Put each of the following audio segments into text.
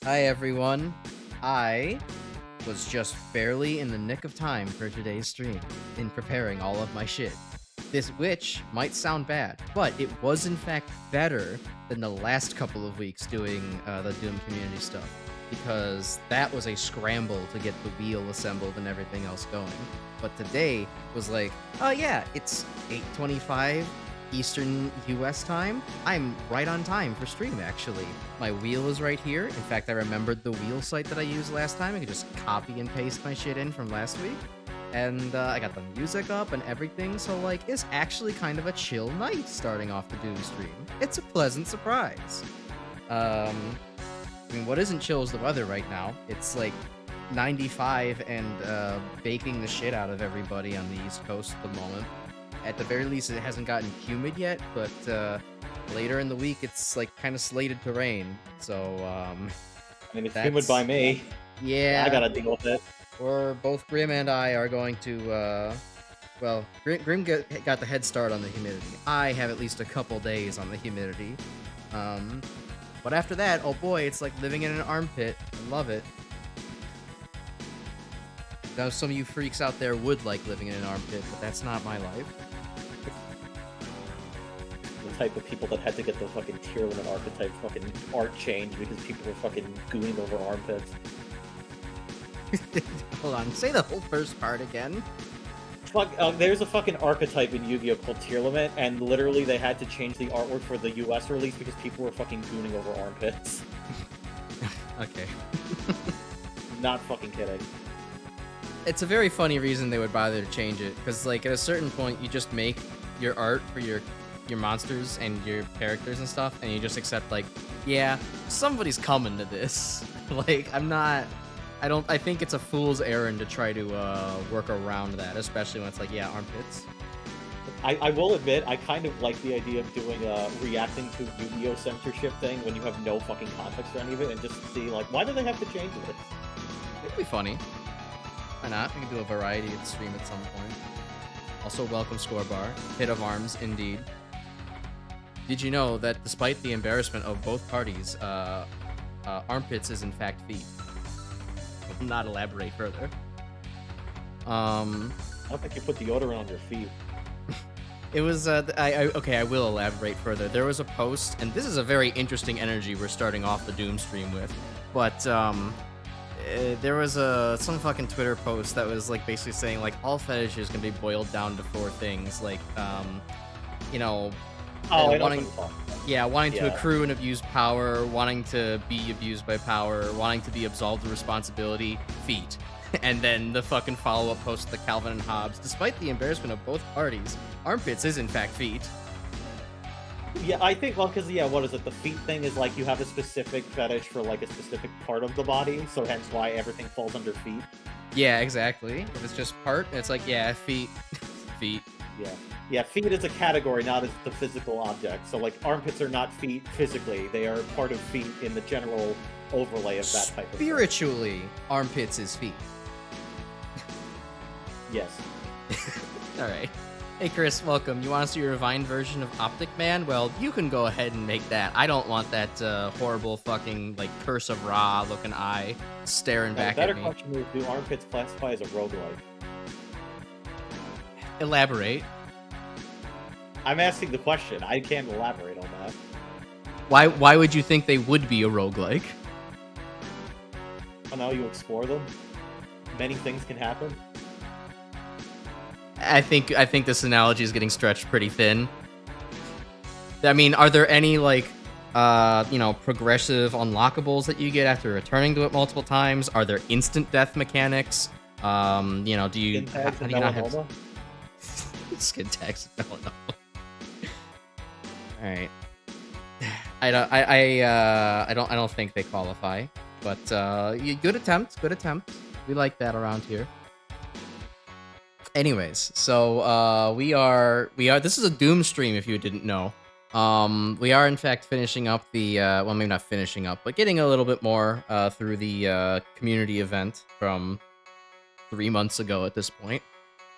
Hi everyone. I was just barely in the nick of time for today's stream in preparing all of my shit. This which might sound bad, but it was in fact better than the last couple of weeks doing the Doom community stuff because that was a scramble to get the wheel assembled and everything else going. But today was like, oh yeah, it's 8:25 Eastern US time. I'm right on time for stream, actually. My wheel is right here. In fact, I remembered the wheel site that I used last time. I could just copy and paste my shit in from last week. And I got the music up and everything, so like, it's actually kind of a chill night starting off the Doom stream. It's a pleasant surprise. I mean, what isn't chill is the weather right now. It's like 95 and baking the shit out of everybody on the East Coast at the moment. At the very least, it hasn't gotten humid yet, but later in the week, it's like kind of slated to rain. So, I mean, it's humid by me. Yeah. I gotta deal with it. Or both Grim and I are going to, well, Grim got the head start on the humidity. I have at least a couple days on the humidity. But after that, oh boy, it's like living in an armpit. I love it. Now, some of you freaks out there would like living in an armpit, but that's not my life. The type of people that had to get the fucking tier limit archetype fucking art change because people were fucking gooning over armpits. Hold on, say the whole first part again. Fuck, there's a fucking archetype in Yu-Gi-Oh! Called Tier Limit, and literally they had to change the artwork for the US release because people were fucking gooning over armpits. Okay. Not fucking kidding. It's a very funny reason they would bother to change it, because like at a certain point you just make your art for your monsters and your characters and stuff, and you just accept like, yeah, somebody's coming to this. Like, I think it's a fool's errand to try to work around that, especially when it's like, yeah, armpits. I will admit, I kind of like the idea of doing reacting to Yu-Gi-Oh! Censorship thing when you have no fucking context for any of it, and just see, like, why do they have to change this? It'd be funny. Why not? We can do a variety of the stream at some point. Also, welcome Scorebar. Hit of arms, indeed. Did you know that despite the embarrassment of both parties, armpits is in fact feet? I will not elaborate further. I don't think you put deodorant on your feet. It was, okay, I will elaborate further. There was a post, and this is a very interesting energy we're starting off the Doom stream with, but, there was some fucking Twitter post that was, like, basically saying, like, all fetishes can be boiled down to 4 things, like, you know... wanting to accrue and abuse power, wanting to be abused by power, wanting to be absolved of responsibility, feet. And then the fucking follow-up post, the Calvin and Hobbes. Despite the embarrassment of both parties, armpits is in fact feet. Yeah, I think, well, because, yeah, what is it? The feet thing is, like, you have a specific fetish for, like, a specific part of the body, so hence why everything falls under feet. Yeah, exactly. If it's just part, it's like, yeah, feet. Feet. Yeah. Yeah, feet is a category, not as the physical object. So, like, armpits are not feet physically. They are part of feet in the general overlay of that type of thing. Spiritually, armpits is feet. Yes. Alright. Hey Chris, welcome. You want to see a refined version of Optic Man? Well, you can go ahead and make that. I don't want that horrible fucking, like, Curse of Ra looking eye staring back at me. The better question is, do armpits classify as a roguelike? Elaborate. I'm asking the question. I can't elaborate on that. Why would you think they would be a roguelike? Well, now you explore them. Many things can happen. I think this analogy is getting stretched pretty thin. I mean, are there any, like, you know, progressive unlockables that you get after returning to it multiple times? Are there instant death mechanics? You know, do you... How do you not have... Skin tags and melanoma. Alright. I don't think they qualify. But good attempt. We like that around here. Anyways, so we are this is a Doom stream if you didn't know. We are in fact finishing up the well, maybe not finishing up, but getting a little bit more through the community event from 3 months ago at this point.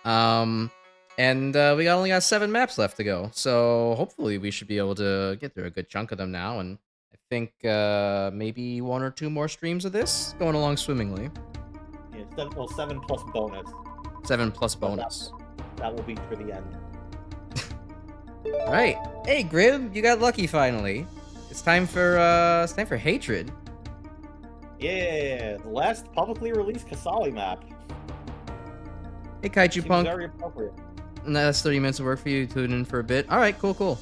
And we only got 7 maps left to go, so hopefully we should be able to get through a good chunk of them now, and I think maybe 1 or 2 more streams of this going along swimmingly. Yeah, 7 plus bonus. 7 plus But bonus. That will be for the end. All right. Hey, Grim, you got lucky finally. It's time for hatred. Yeah, the last publicly released Kasali map. Hey, Kaiju Seems Punk. very appropriate. And that's 30 minutes of work for you. Tune in for a bit. All right, cool.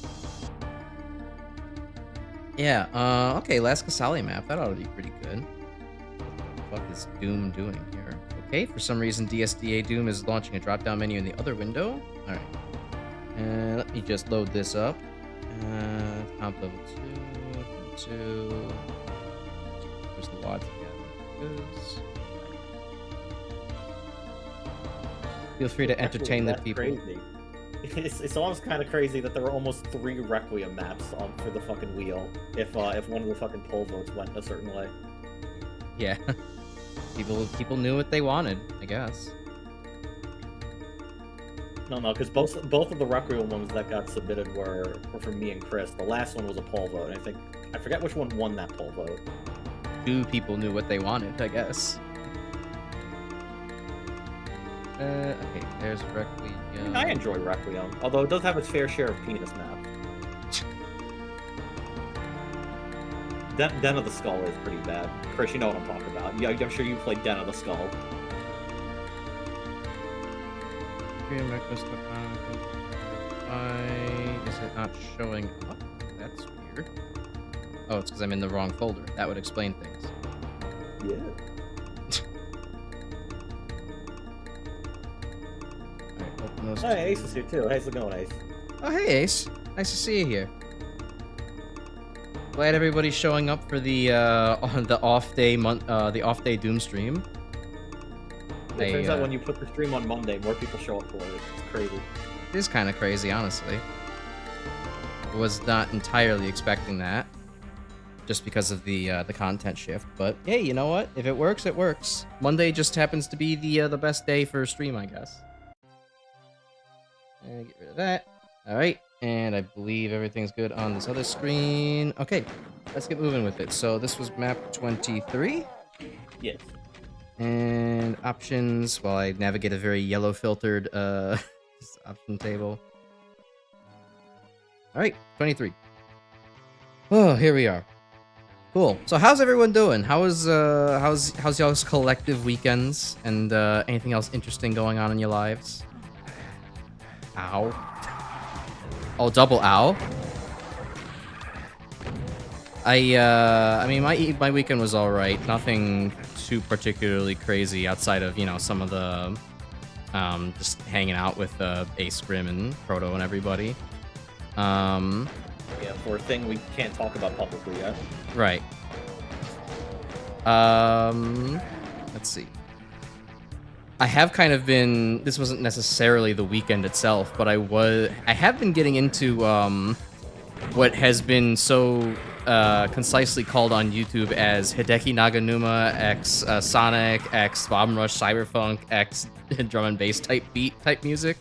Yeah. Okay. Last Kasali map. That ought to be pretty good. What the fuck is Doom doing here? Okay. For some reason, DSDA Doom is launching a drop-down menu in the other window. All right. Let me just load this up. Comp level 2. Where's the wads again? Feel free to entertain the people. Crazy. It's almost kind of crazy that there were almost 3 Requiem maps for the fucking wheel. If one of the fucking poll votes went a certain way. Yeah. People knew what they wanted, I guess. No, because both of the Requiem ones that got submitted were from me and Chris. The last one was a poll vote. And I forget which one won that poll vote. 2 people knew what they wanted, I guess. Okay, there's Requiem. I enjoy Requiem, although it does have its fair share of penis maps. Den of the Skull is pretty bad. Chris, you know what I'm talking about. Yeah, I'm sure you played Den of the Skull. Is it not showing up? That's weird. Oh, it's because I'm in the wrong folder. That would explain things. Yeah. Alright, open those. Hey, Ace is here too. How's it going, Ace? Oh, hey, Ace. Nice to see you here. Glad everybody's showing up for the off day Doom stream. It turns out when you put the stream on Monday, more people show up for it. It's crazy. It is kind of crazy, honestly. I was not entirely expecting that, just because of the content shift. But hey, you know what? If it works, it works. Monday just happens to be the best day for a stream, I guess. And get rid of that. All right, and I believe everything's good on this other screen. Okay, let's get moving with it. So this was map 23. Yes. And options, while I navigate a very yellow filtered option table. All right, 23. Oh, here we are. Cool. So how's everyone doing? How's y'all's collective weekends and anything else interesting going on in your lives? Ow. Oh, double ow. I mean, my weekend was all right. Nothing too particularly crazy outside of, you know, some of the just hanging out with Ace, Grim, and Proto and everybody. Yeah, for a thing we can't talk about publicly yet. Right. Let's see. I have kind of been. This wasn't necessarily the weekend itself, but I have been getting into what has been so concisely called on YouTube as Hideki Naganuma x Sonic x Bomb Rush Cyberpunk x drum and bass type music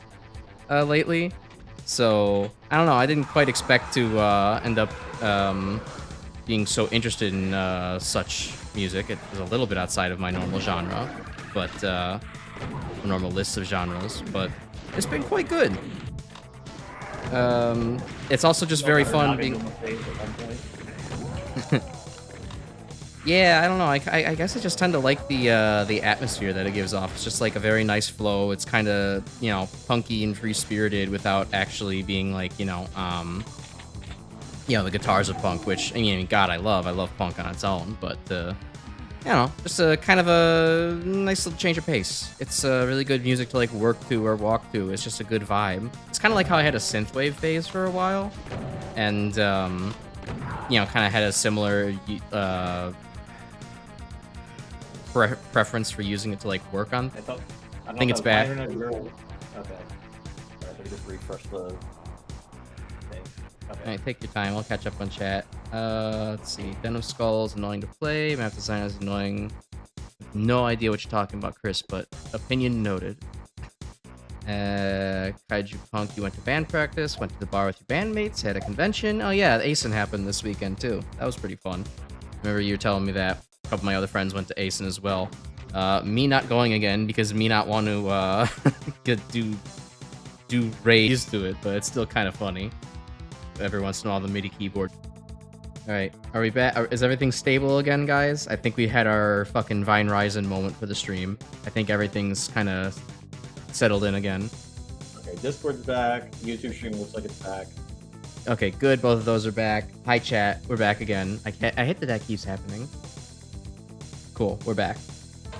lately. So I don't know. I didn't quite expect to end up being so interested in such music. It was a little bit outside of my normal genre, but normal list of genres. But it's been quite good. It's also just very fun being. Yeah, I don't know. I guess I just tend to like the atmosphere that it gives off. It's just like a very nice flow. It's kind of, you know, punky and free spirited without actually being like, you know, the guitars of punk, which I mean, God, I love punk on its own, but you know, just a kind of a nice little change of pace. It's really good music to like work to or walk to. It's just a good vibe. It's kind of like how I had a synthwave phase for a while, and you know, kind of had a similar preference for using it to like work on. I think it's bad. Okay. Let me just refresh the thing. Okay. Alright, take your time. I'll catch up on chat. Let's see. Den of Skulls, annoying to play. Map design is annoying. No idea what you're talking about, Chris, but opinion noted. Kaiju Punk, you went to band practice, went to the bar with your bandmates, had a convention. Oh yeah, ASIN happened this weekend too. That was pretty fun. Remember you were telling me that. A couple of my other friends went to ASIN as well. Me not going again because me not want to do raids to it, but it's still kind of funny. Every once in a while, the MIDI keyboard. All right, are we back? Is everything stable again, guys? I think we had our fucking Vine Ryzen moment for the stream. I think everything's kind of settled in again. Okay, Discord's back. YouTube stream looks like it's back. Okay, good. Both of those are back. Hi, chat. We're back again. I hate that keeps happening. Cool, we're back.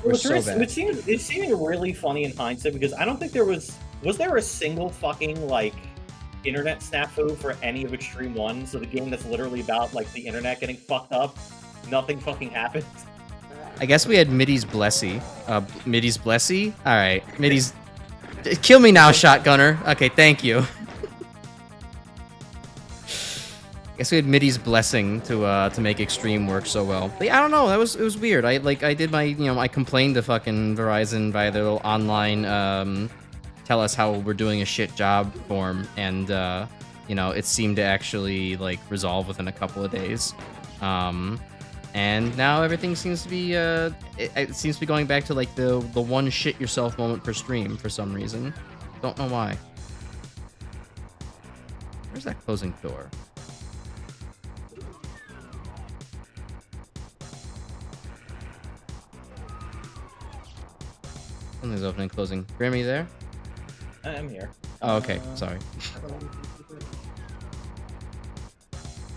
We're so back. It's seeming really funny in hindsight because I don't think there was there a single fucking like internet snafu for any of Extreme 1, so the game that's literally about like the internet getting fucked up, nothing fucking happened. I guess we had Middy's Blessy. Middy's Blessy? Alright, Middy's... Kill me now, Shotgunner. Okay, thank you. I guess we had Middy's blessing to make Extreme work so well. But yeah, I don't know, it was weird. I did my, I complained to fucking Verizon via their little online, tell us how we're doing a shit job form, and it seemed to actually like resolve within a couple of days, and now everything seems to be it seems to be going back to like the one shit yourself moment per stream for some reason. Don't know why. Where's that closing door? Something's opening, closing. Grammy, there? I'm here. Oh, okay. Sorry.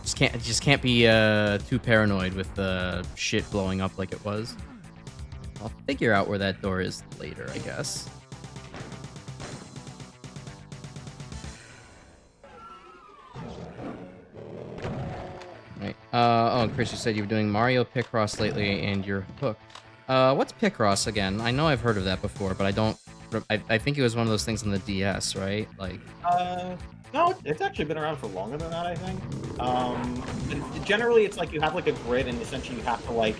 Just can't be too paranoid with the shit blowing up like it was. I'll figure out where that door is later, I guess. Right. Oh, Chris, you said you were doing Mario Picross lately, and you're hooked. What's Picross again? I know I've heard of that before, but I don't. I think it was one of those things on the DS, right? Like. No, it's actually been around for longer than that, I think. Generally, it's like you have like a grid, and essentially you have to like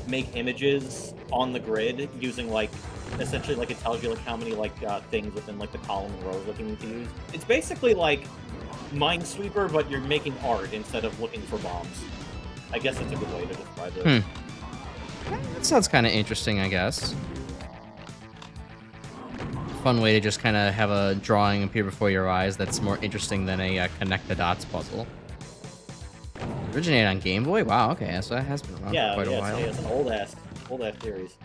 make images on the grid using like essentially like it tells you like how many like things within like the column and rows that you need to use. It's basically like Minesweeper, but you're making art instead of looking for bombs. I guess that's a good way to describe it. That sounds kind of interesting, I guess. Fun way to just kind of have a drawing appear before your eyes that's more interesting than a connect the dots puzzle. Originated on Game Boy? Wow, okay, so that has been around for quite a while. Yeah, it's an old ass series. Is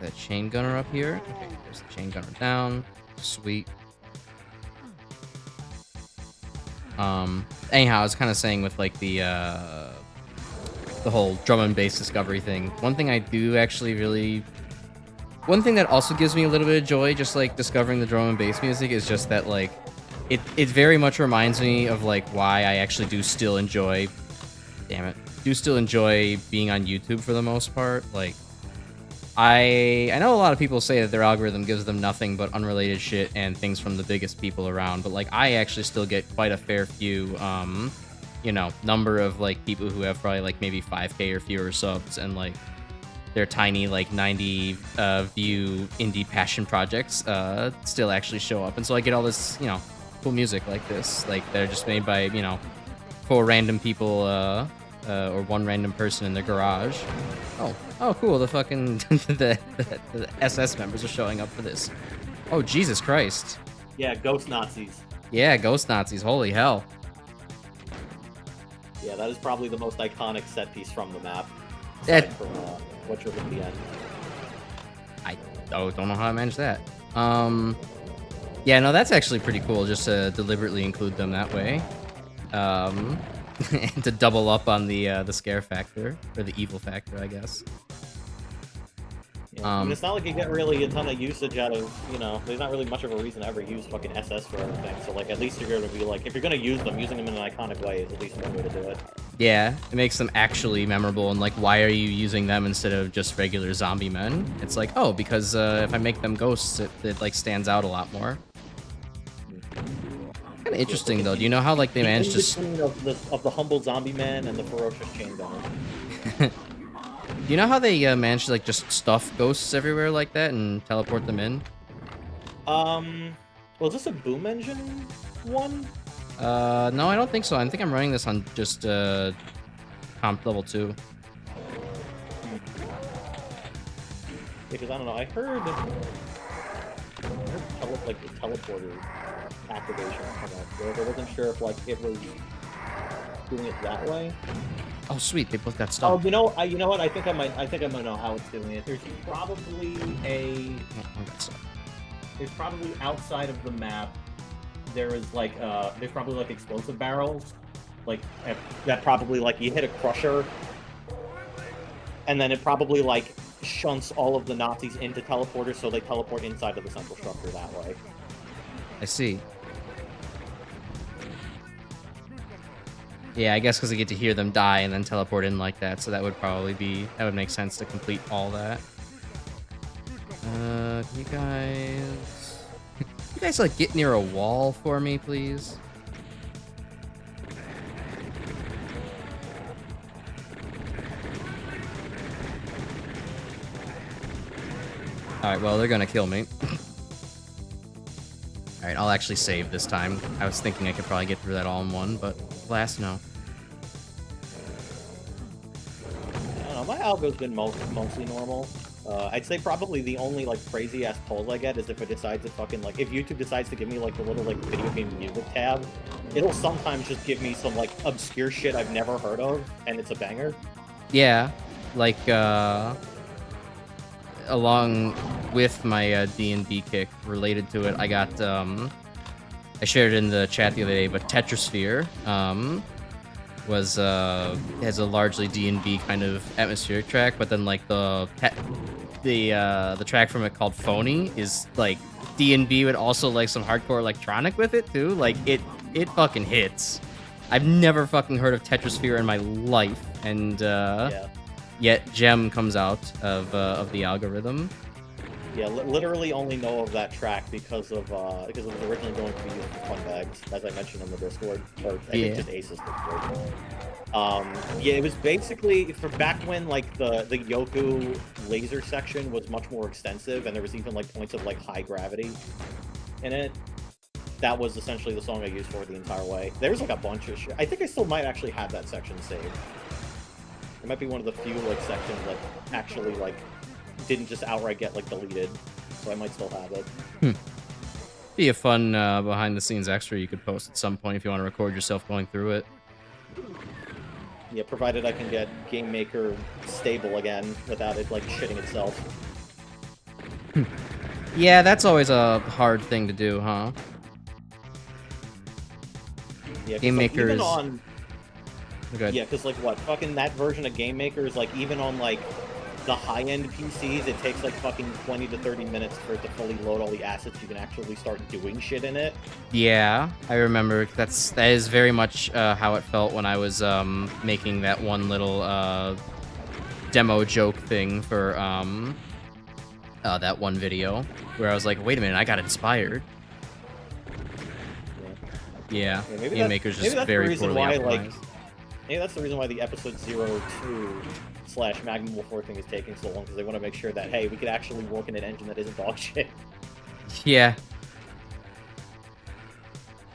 that chain gunner up here? Okay, there's the chain gunner down. Sweet. Anyhow, I was kind of saying with like the whole drum and bass discovery thing. One thing I do actually really... One thing that also gives me a little bit of joy, just like discovering the drum and bass music, is just that like it very much reminds me of like why I actually do still enjoy being on YouTube for the most part. Like I know a lot of people say that their algorithm gives them nothing but unrelated shit and things from the biggest people around, but like I actually still get quite a fair few number of like people who have probably like maybe 5K or fewer subs, and like their tiny like 90 view indie passion projects still actually show up, and so I get all this cool music like this, like they're just made by 4 random people or 1 random person in their garage. Oh cool, the fucking the SS members are showing up for this. Oh Jesus Christ. Yeah, ghost Nazis. Yeah, ghost Nazis, holy hell. Yeah, that is probably the most iconic set piece from the map. That from What You're at the End. I don't know how I managed that. Yeah, no, that's actually pretty cool, just to deliberately include them that way. And to double up on the scare factor, or the evil factor, I guess. Yeah, I mean, it's not like you get really a ton of usage out of, there's not really much of a reason to ever use fucking SS for everything, so like at least you're going to be like, if you're going to use them, using them in an iconic way is at least one way to do it. Yeah, it makes them actually memorable, and like, why are you using them instead of just regular zombie men? It's like, oh, because if I make them ghosts, it like stands out a lot more. Kind of interesting though. Do you know how like they managed to of the humble zombie man and the ferocious chain gunner? You know how they manage to like just stuff ghosts everywhere like that and teleport them in? Well, is this a boom engine one? No, I don't think so. I think I'm running this on just comp level 2. Because I don't know, I heard like the teleporter activation come up. So I wasn't sure if like it was doing it that way. Oh, sweet! They both got Oh, stuff. you know what? I think I might know how it's doing it. There's probably there's probably outside of the map. There's probably like explosive barrels, like that probably like you hit a crusher, and then it probably like shunts all of the Nazis into teleporters, so they teleport inside of the central structure that way. I see. Yeah, I guess because I get to hear them die and then teleport in like that, so that would make sense to complete all that. You guys like get near a wall for me, please? Alright, well, they're gonna kill me. Alright, I'll actually save this time. I was thinking I could probably get through that all in one, but alas, no. I don't know, my algo's been mostly normal. I'd say probably the only like crazy ass polls I get is if it decides to fucking like if YouTube decides to give me like the little like video game music tab, it'll sometimes just give me some like obscure shit I've never heard of, and it's a banger. Yeah, like along with my D&D kick related to it, I got I shared it in the chat the other day, but Tetrasphere has a largely D&D kind of atmospheric track, but then like the track from it called Phony is like D&D with also like some hardcore electronic with it too. Like it fucking hits. I've never fucking heard of Tetrasphere in my life, and yet Gem comes out of the algorithm. Yeah, literally only know of that track because it was originally going to be used for fun bags, as I mentioned in the Discord, or I think just Ace's Discord. Yeah, it was basically for back when like the Yoku laser section was much more extensive, and there was even like points of like high gravity in it. That was essentially the song I used for it the entire way. There was like a bunch of shit. I think I still might actually have that section saved. It might be one of the few like sections that actually like didn't just outright get like deleted, so I might still have it. Be a fun behind the scenes extra you could post at some point if you want to record yourself going through it. Yeah, provided I can get Game Maker stable again without it like shitting itself. Yeah, that's always a hard thing to do, huh? Yeah, Game like, Maker is... Yeah, because like what, fucking that version of Game Maker is like even on like the high-end PCs, it takes like fucking 20 to 30 minutes for it to fully load all the assets. You can actually start doing shit in it. Yeah, I remember. That is very much how it felt when I was making that one little demo joke thing for that one video where I was like, wait a minute, I got inspired. Yeah, Game Maker's just very poorly optimized. Maybe that's the reason why the episode 02/Magnum Wolf thing is taking so long, because they want to make sure that, hey, we could actually work in an engine that isn't dog shit. Yeah.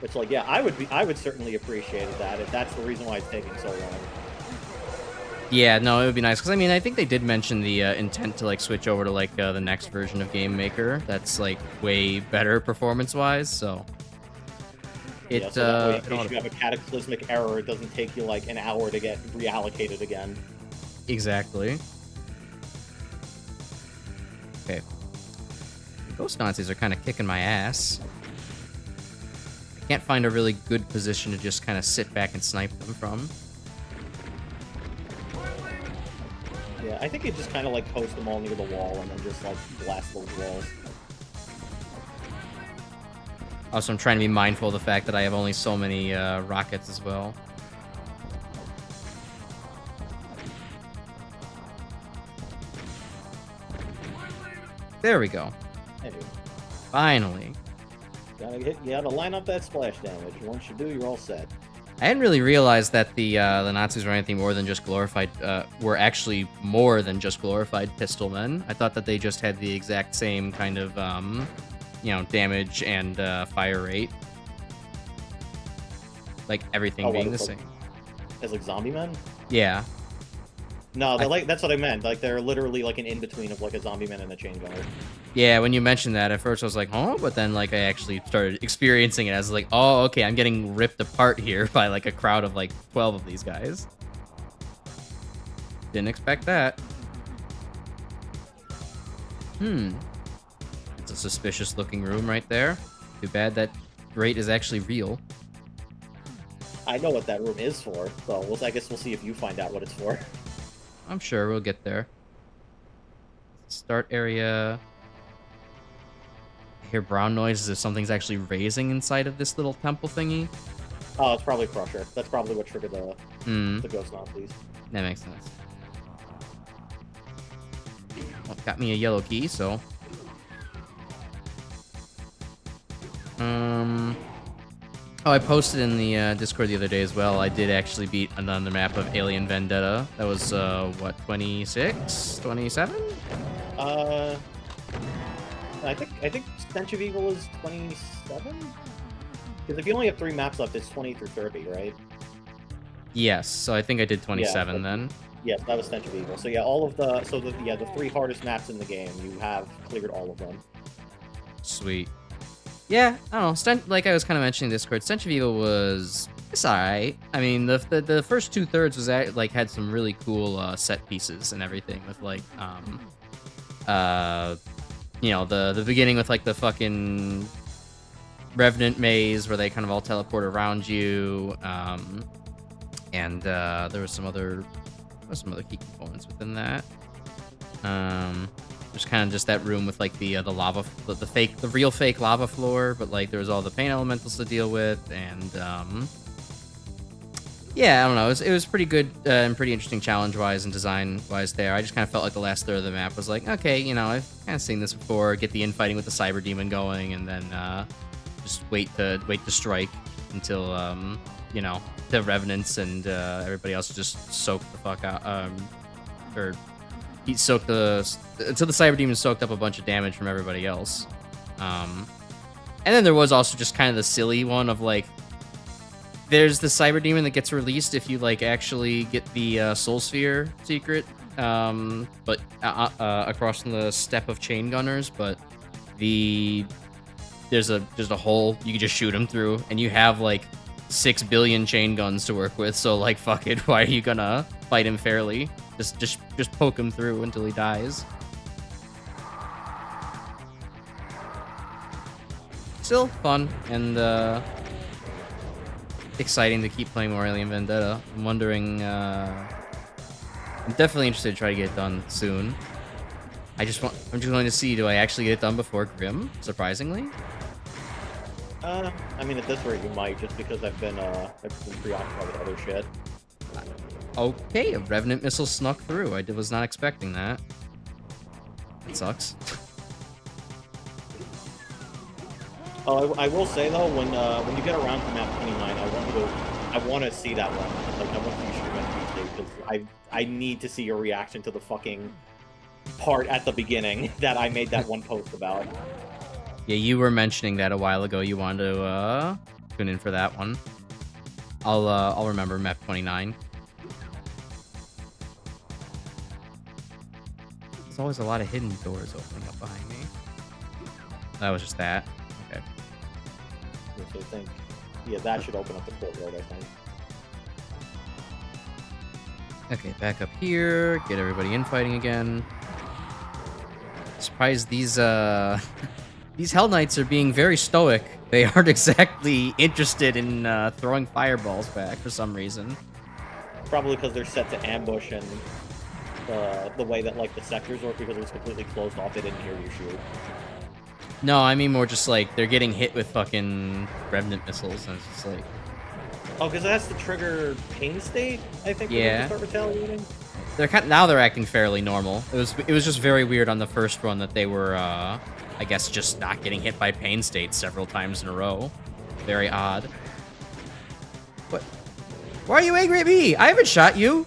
Which, like, yeah, I would certainly appreciate that if that's the reason why it's taking so long. Yeah, no, it would be nice, because, I mean, I think they did mention the intent to, like, switch over to, like, the next version of Game Maker that's, like, way better performance-wise, so... So that way, in case you have a cataclysmic error, it doesn't take you, like, an hour to get reallocated again. Exactly. Okay. Ghost Nazis are kind of kicking my ass. I can't find a really good position to just kind of sit back and snipe them from. Yeah, I think you just kind of, like, post them all near the wall and then just, like, blast those walls. Also, I'm trying to be mindful of the fact that I have only so many rockets as well. There we go. Anyway. Finally. You gotta line up that splash damage. Once you do, you're all set. I hadn't really realized that the Nazis were anything more than just glorified, were actually more than just glorified pistol men. I thought that they just had the exact same kind of, you know, damage and fire rate. Like, everything being the same. As like zombie men? Yeah. No, they're like, that's what I meant. Like, they're literally like an in-between of like a zombie man and a chain gunner. Yeah, when you mentioned that, at first I was like, huh? But then, like, I actually started experiencing it as, like, oh, okay, I'm getting ripped apart here by, like, a crowd of, like, 12 of these guys. Didn't expect that. It's a suspicious-looking room right there. Too bad that grate is actually real. I know what that room is for, so I guess we'll see if you find out what it's for. I'm sure we'll get there. Start area. I hear brown noises if something's actually raising inside of this little temple thingy. Oh, it's probably Crusher. That's probably what triggered the Ghost Nazis. That makes sense. Well, got me a yellow key, so... Oh, I posted in the Discord the other day as well. I did actually beat another map of Alien Vendetta. That was, what, 26? 27? I think Stench of Evil is 27? Because if you only have 3 maps left, it's 20 through 30, right? Yes, so I think I did 27 then. Yes, that was Stench of Evil. So yeah, all of the... So, the 3 hardest maps in the game, you have cleared all of them. Sweet. Yeah, I don't know. Like I was kind of mentioning in Discord, Stench of Evil was... It's alright. I mean, the first 2/3 was like had some really cool set pieces and everything with like you know, the beginning with like the fucking Revenant maze where they kind of all teleport around you, and there was some other key components within that. There's kind of just that room with like the lava, the real fake lava floor, but like there was all the pain elementals to deal with, and yeah, I don't know. It was pretty good and pretty interesting challenge-wise and design-wise there. I just kind of felt like the last third of the map was like, okay, you know, I've kind of seen this before. Get the infighting with the Cyber Demon going, and then just wait to strike until you know, the Revenants and everybody else just soak the fuck out, or until the Cyber Demon soaked up a bunch of damage from everybody else. And then there was also just kind of the silly one of like, there's the Cyber Demon that gets released if you like actually get the Soul Sphere secret, but across from the step of Chain Gunners. But there's a hole you can just shoot him through, and you have like 6 billion chain guns to work with. So like, fuck it, why are you gonna fight him fairly? Just poke him through until he dies. Still fun and exciting to keep playing more Alien Vendetta. I'm wondering, I'm definitely interested to try to get it done soon. I'm just going to see, do I actually get it done before Grim, surprisingly? I mean, at this rate you might, just because I've been preoccupied with other shit. Okay, a Revenant missile snuck through. I was not expecting that. It sucks. Oh, I will say though, when you get around to map 29, I want to see that one. Like, I want to see you stream it because I need to see your reaction to the fucking part at the beginning that I made that one post about. Yeah, you were mentioning that a while ago. You wanted to tune in for that one. I'll remember map 29. There's always a lot of hidden doors opening up behind me. That was just that. Okay. I think, yeah, that should open up the courtyard, I think. Okay, back up here. Get everybody infighting again. Surprised these these Hell Knights are being very stoic. They aren't exactly interested in throwing fireballs back for some reason. Probably because they're set to ambush and the way that like the sectors work, because it was completely closed off. They didn't hear you shoot. No, I mean more just like they're getting hit with fucking Revenant missiles, and it's just like... Oh, because it has to trigger Pain State, I think, yeah. to start retaliating? Now they're acting fairly normal. It was just very weird on the first run that they were, I guess, just not getting hit by Pain State several times in a row. Very odd. Why are you angry at me? I haven't shot you.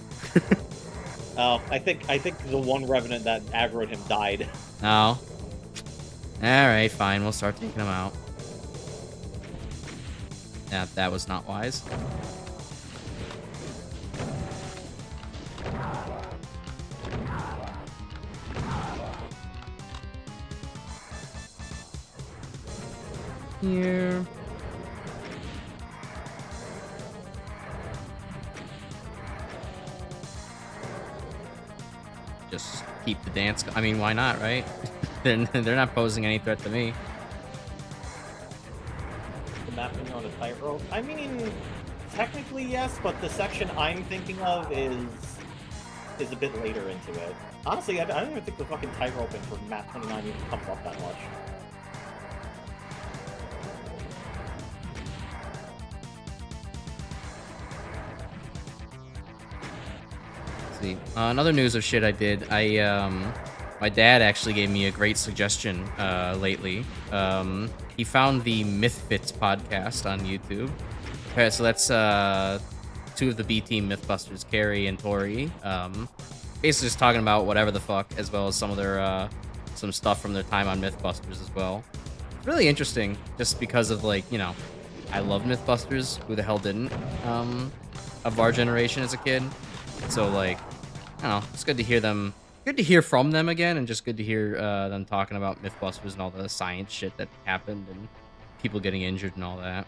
Oh, I think the one revenant that aggroed him died. No. Alright, fine. We'll start taking them out. Yeah, that was not wise. Here. Just keep the dance. I mean, why not, right? they're not posing any threat to me. The mapping on a tightrope. I mean, technically yes, but the section I'm thinking of is a bit later into it. Honestly, I don't even think the fucking tightroping for map 29 even comes up that much. See, another news of shit I did. My dad actually gave me a great suggestion lately. He found the Mythfits podcast on YouTube. Okay, so that's two of the B team Mythbusters, Carrie and Tori. Basically just talking about whatever the fuck, as well as some of their some stuff from their time on Mythbusters as well. It's really interesting, just because of, like, you know, I love Mythbusters. Who the hell didn't? Of our generation as a kid. So, like, I don't know, it's good to hear them. Good to hear from them again, and just good to hear them talking about Mythbusters and all the science shit that happened and people getting injured and all that.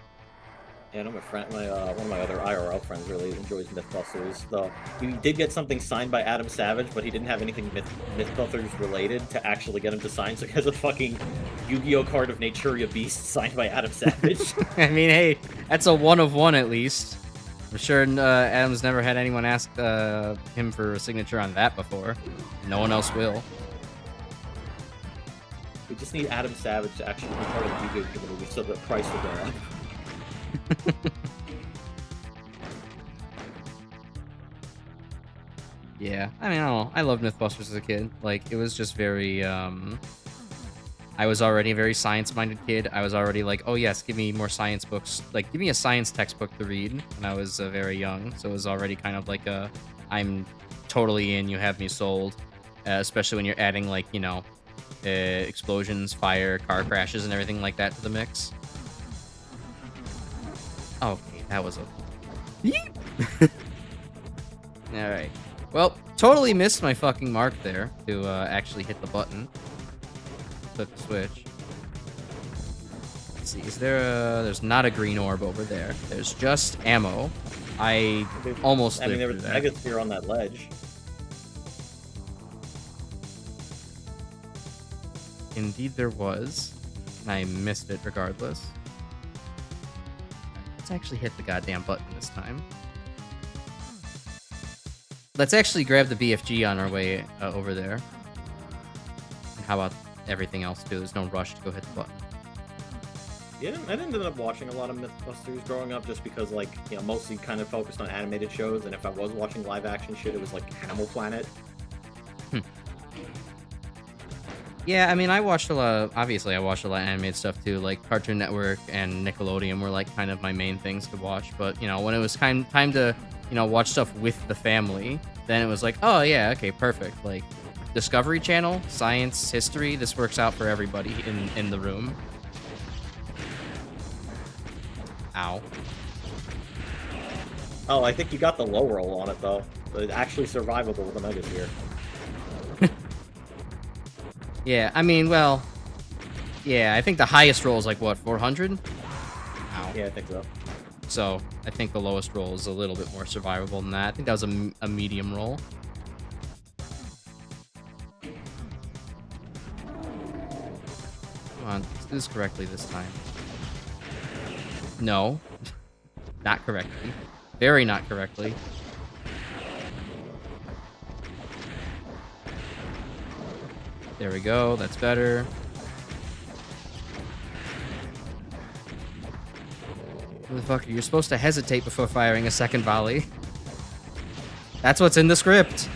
Yeah, I know my friend, one of my other IRL friends really enjoys Mythbusters. Though he did get something signed by Adam Savage, but he didn't have anything Mythbusters related to actually get him to sign. So he has a fucking Yu-Gi-Oh card of Naturia Beast signed by Adam Savage. I mean, hey, that's a 1 of 1 at least. I'm sure Adam's never had anyone ask him for a signature on that before. No one else will. We just need Adam Savage to actually be part of the Yu-Gi-Oh community so the price will go up. Yeah, I mean, I don't know. I loved Mythbusters as a kid. Like, it was just very, I was already a very science-minded kid. I was already like, oh yes, give me more science books. Like, give me a science textbook to read when I was very young. So it was already kind of like a, I'm totally in, you have me sold. Especially when you're adding, like, you know, explosions, fire, car crashes, and everything like that to the mix. Okay, that was a... Alright. Well, totally missed my fucking mark there to actually hit the button. Flip the switch. Let's see, is there a... There's not a green orb over there. There's just ammo. I almost lived there through was a that. Megasphere on that ledge. Indeed there was. And I missed it regardless. Let's actually hit the goddamn button this time. Let's actually grab the BFG on our way over there. And how about everything else too? There's no rush to go hit the button. Yeah, I didn't end up watching a lot of Mythbusters growing up just because, like, you know, mostly kind of focused on animated shows, and if I was watching live action shit, it was like Animal Planet. Yeah, I mean, I watched a lot of, obviously I watched a lot of animated stuff too, like Cartoon Network and Nickelodeon were like kind of my main things to watch, but, you know, when it was time to, you know, watch stuff with the family, then it was like, oh yeah, okay, perfect. Like, Discovery Channel, science, history, this works out for everybody in the room. Ow. Oh, I think you got the low roll on it, though. It's actually survivable with a Megasphere. Yeah, I mean, well, yeah, I think the highest roll is like, what, 400? Ow. Yeah, I think so. So, I think the lowest roll is a little bit more survivable than that. I think that was a medium roll. Come on, let's do this correctly this time. No. Not correctly. Very not correctly. There we go, that's better. Motherfucker, you're supposed to hesitate before firing a second volley. That's what's in the script.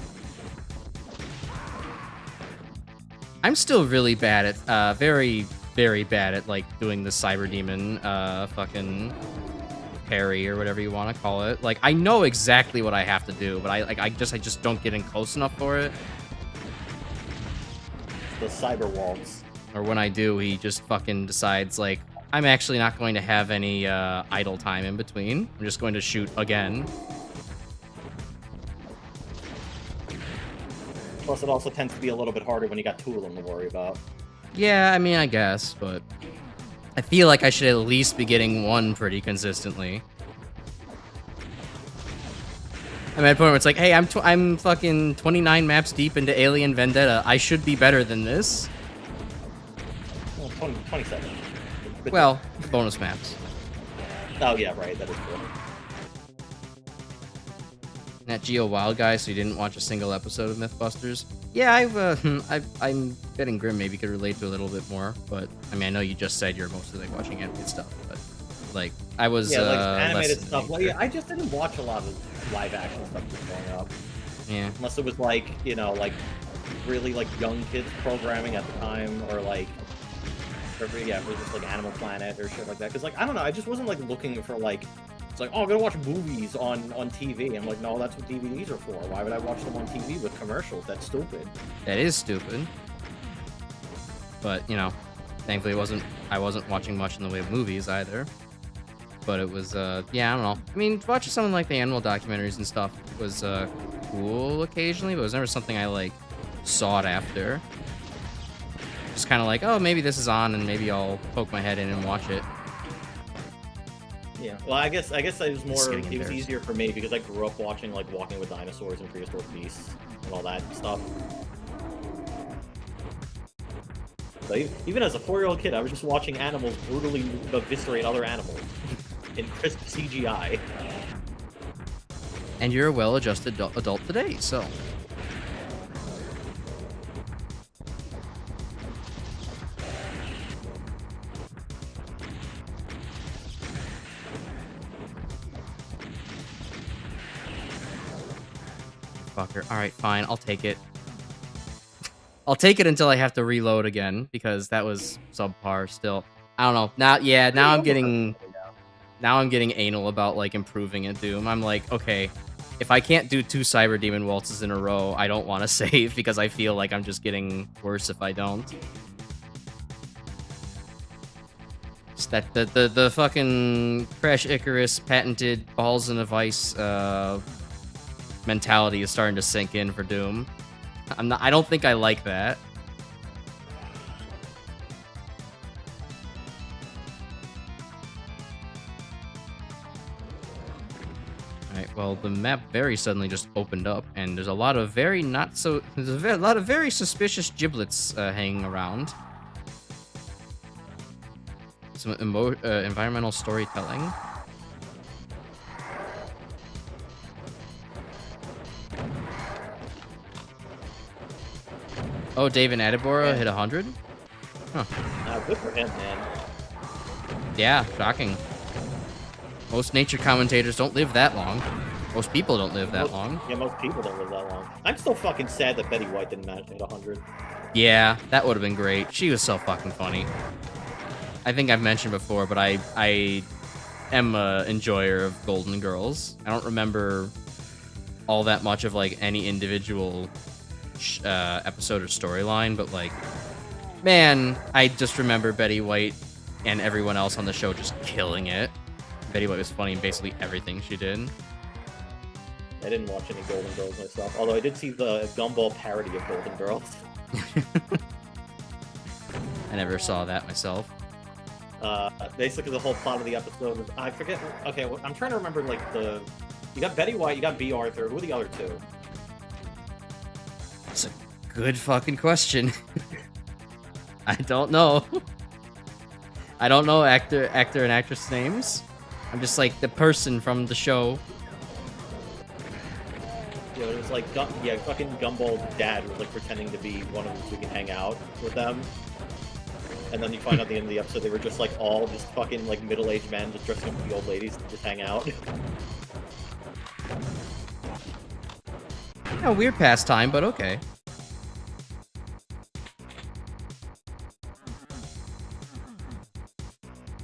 I'm still really bad at, very, very bad at, like, doing the Cyber Demon, fucking parry or whatever you want to call it. Like, I know exactly what I have to do, but I just don't get in close enough for it. The cyber waltz. Or when I do, he just fucking decides, like, I'm actually not going to have any idle time in between. I'm just going to shoot again. Plus, it also tends to be a little bit harder when you got two of them to worry about. Yeah, I mean, I guess, but I feel like I should at least be getting one pretty consistently. I'm at a point where it's like, hey, I'm fucking 29 maps deep into Alien Vendetta. I should be better than this. Well, 27. Well, bonus maps. Oh, yeah, right. That is true. Nat Geo Wild Guy, so you didn't watch a single episode of Mythbusters? Yeah, I'm betting Grim maybe could relate to a little bit more, but I mean, I know you just said you're mostly like watching animated stuff, but like I was like animated less stuff. Well, yeah, I just didn't watch a lot of live action stuff just growing up. Yeah. Unless it was like, you know, like really like young kids programming at the time, or like, or, yeah, it was just like Animal Planet or shit like that. Because like I don't know, I just wasn't like looking for like. It's like, oh, I'm gonna watch movies on TV. I'm like, no, that's what DVDs are for. Why would I watch them on TV with commercials? That's stupid. That is stupid. But, you know, thankfully I wasn't watching much in the way of movies either. But it was, yeah, I don't know. I mean, watching something like the animal documentaries and stuff was cool occasionally, but it was never something I, like, sought after. Just kind of like, oh, maybe this is on, and maybe I'll poke my head in and watch it. Yeah, well, I guess it was more. It was easier for me because I grew up watching like Walking with Dinosaurs and Prehistoric Beasts and all that stuff. So even as a 4-year-old kid, I was just watching animals brutally eviscerate other animals in crisp CGI. And you're a well-adjusted adult today, so. Fucker. Alright, fine. I'll take it. I'll take it until I have to reload again, because that was subpar still. I don't know. Now I'm getting anal about, like, improving at Doom. I'm like, okay, if I can't do 2 Cyber Demon Waltzes in a row, I don't want to save, because I feel like I'm just getting worse if I don't. It's that the fucking Crash Icarus patented balls in a vice mentality is starting to sink in for Doom. I don't think I like that. Alright, well, the map very suddenly just opened up, and there's a lot of very very suspicious giblets hanging around. Some environmental storytelling. Oh, David Attenborough hit 100? Huh. Good for him, man. Yeah, shocking. Most nature commentators don't live that long. Most people don't live that long. Yeah, most people don't live that long. I'm still fucking sad that Betty White didn't manage to hit 100. Yeah, that would have been great. She was so fucking funny. I think I've mentioned before, but I am an enjoyer of Golden Girls. I don't remember all that much of, like, any individual episode or storyline, but like, man, I just remember Betty White and everyone else on the show just killing it. Betty White was funny in basically everything she did. I didn't watch any Golden Girls myself, although I did see the Gumball parody of Golden Girls. I never saw that myself. Basically, the whole plot of the episode is, I forget. Okay, well, I'm trying to remember, like, you got Betty White, you got B. Arthur. Who are the other two? That's a good fucking question. I don't know. I don't know actor and actress names. I'm just like the person from the show. Yeah, it was like, fucking Gumball's dad was like pretending to be one of them so he can hang out with them. And then you find out at the end of the episode they were just like all just fucking like middle-aged men just dressing up to be old ladies to just hang out. A weird pastime, but okay.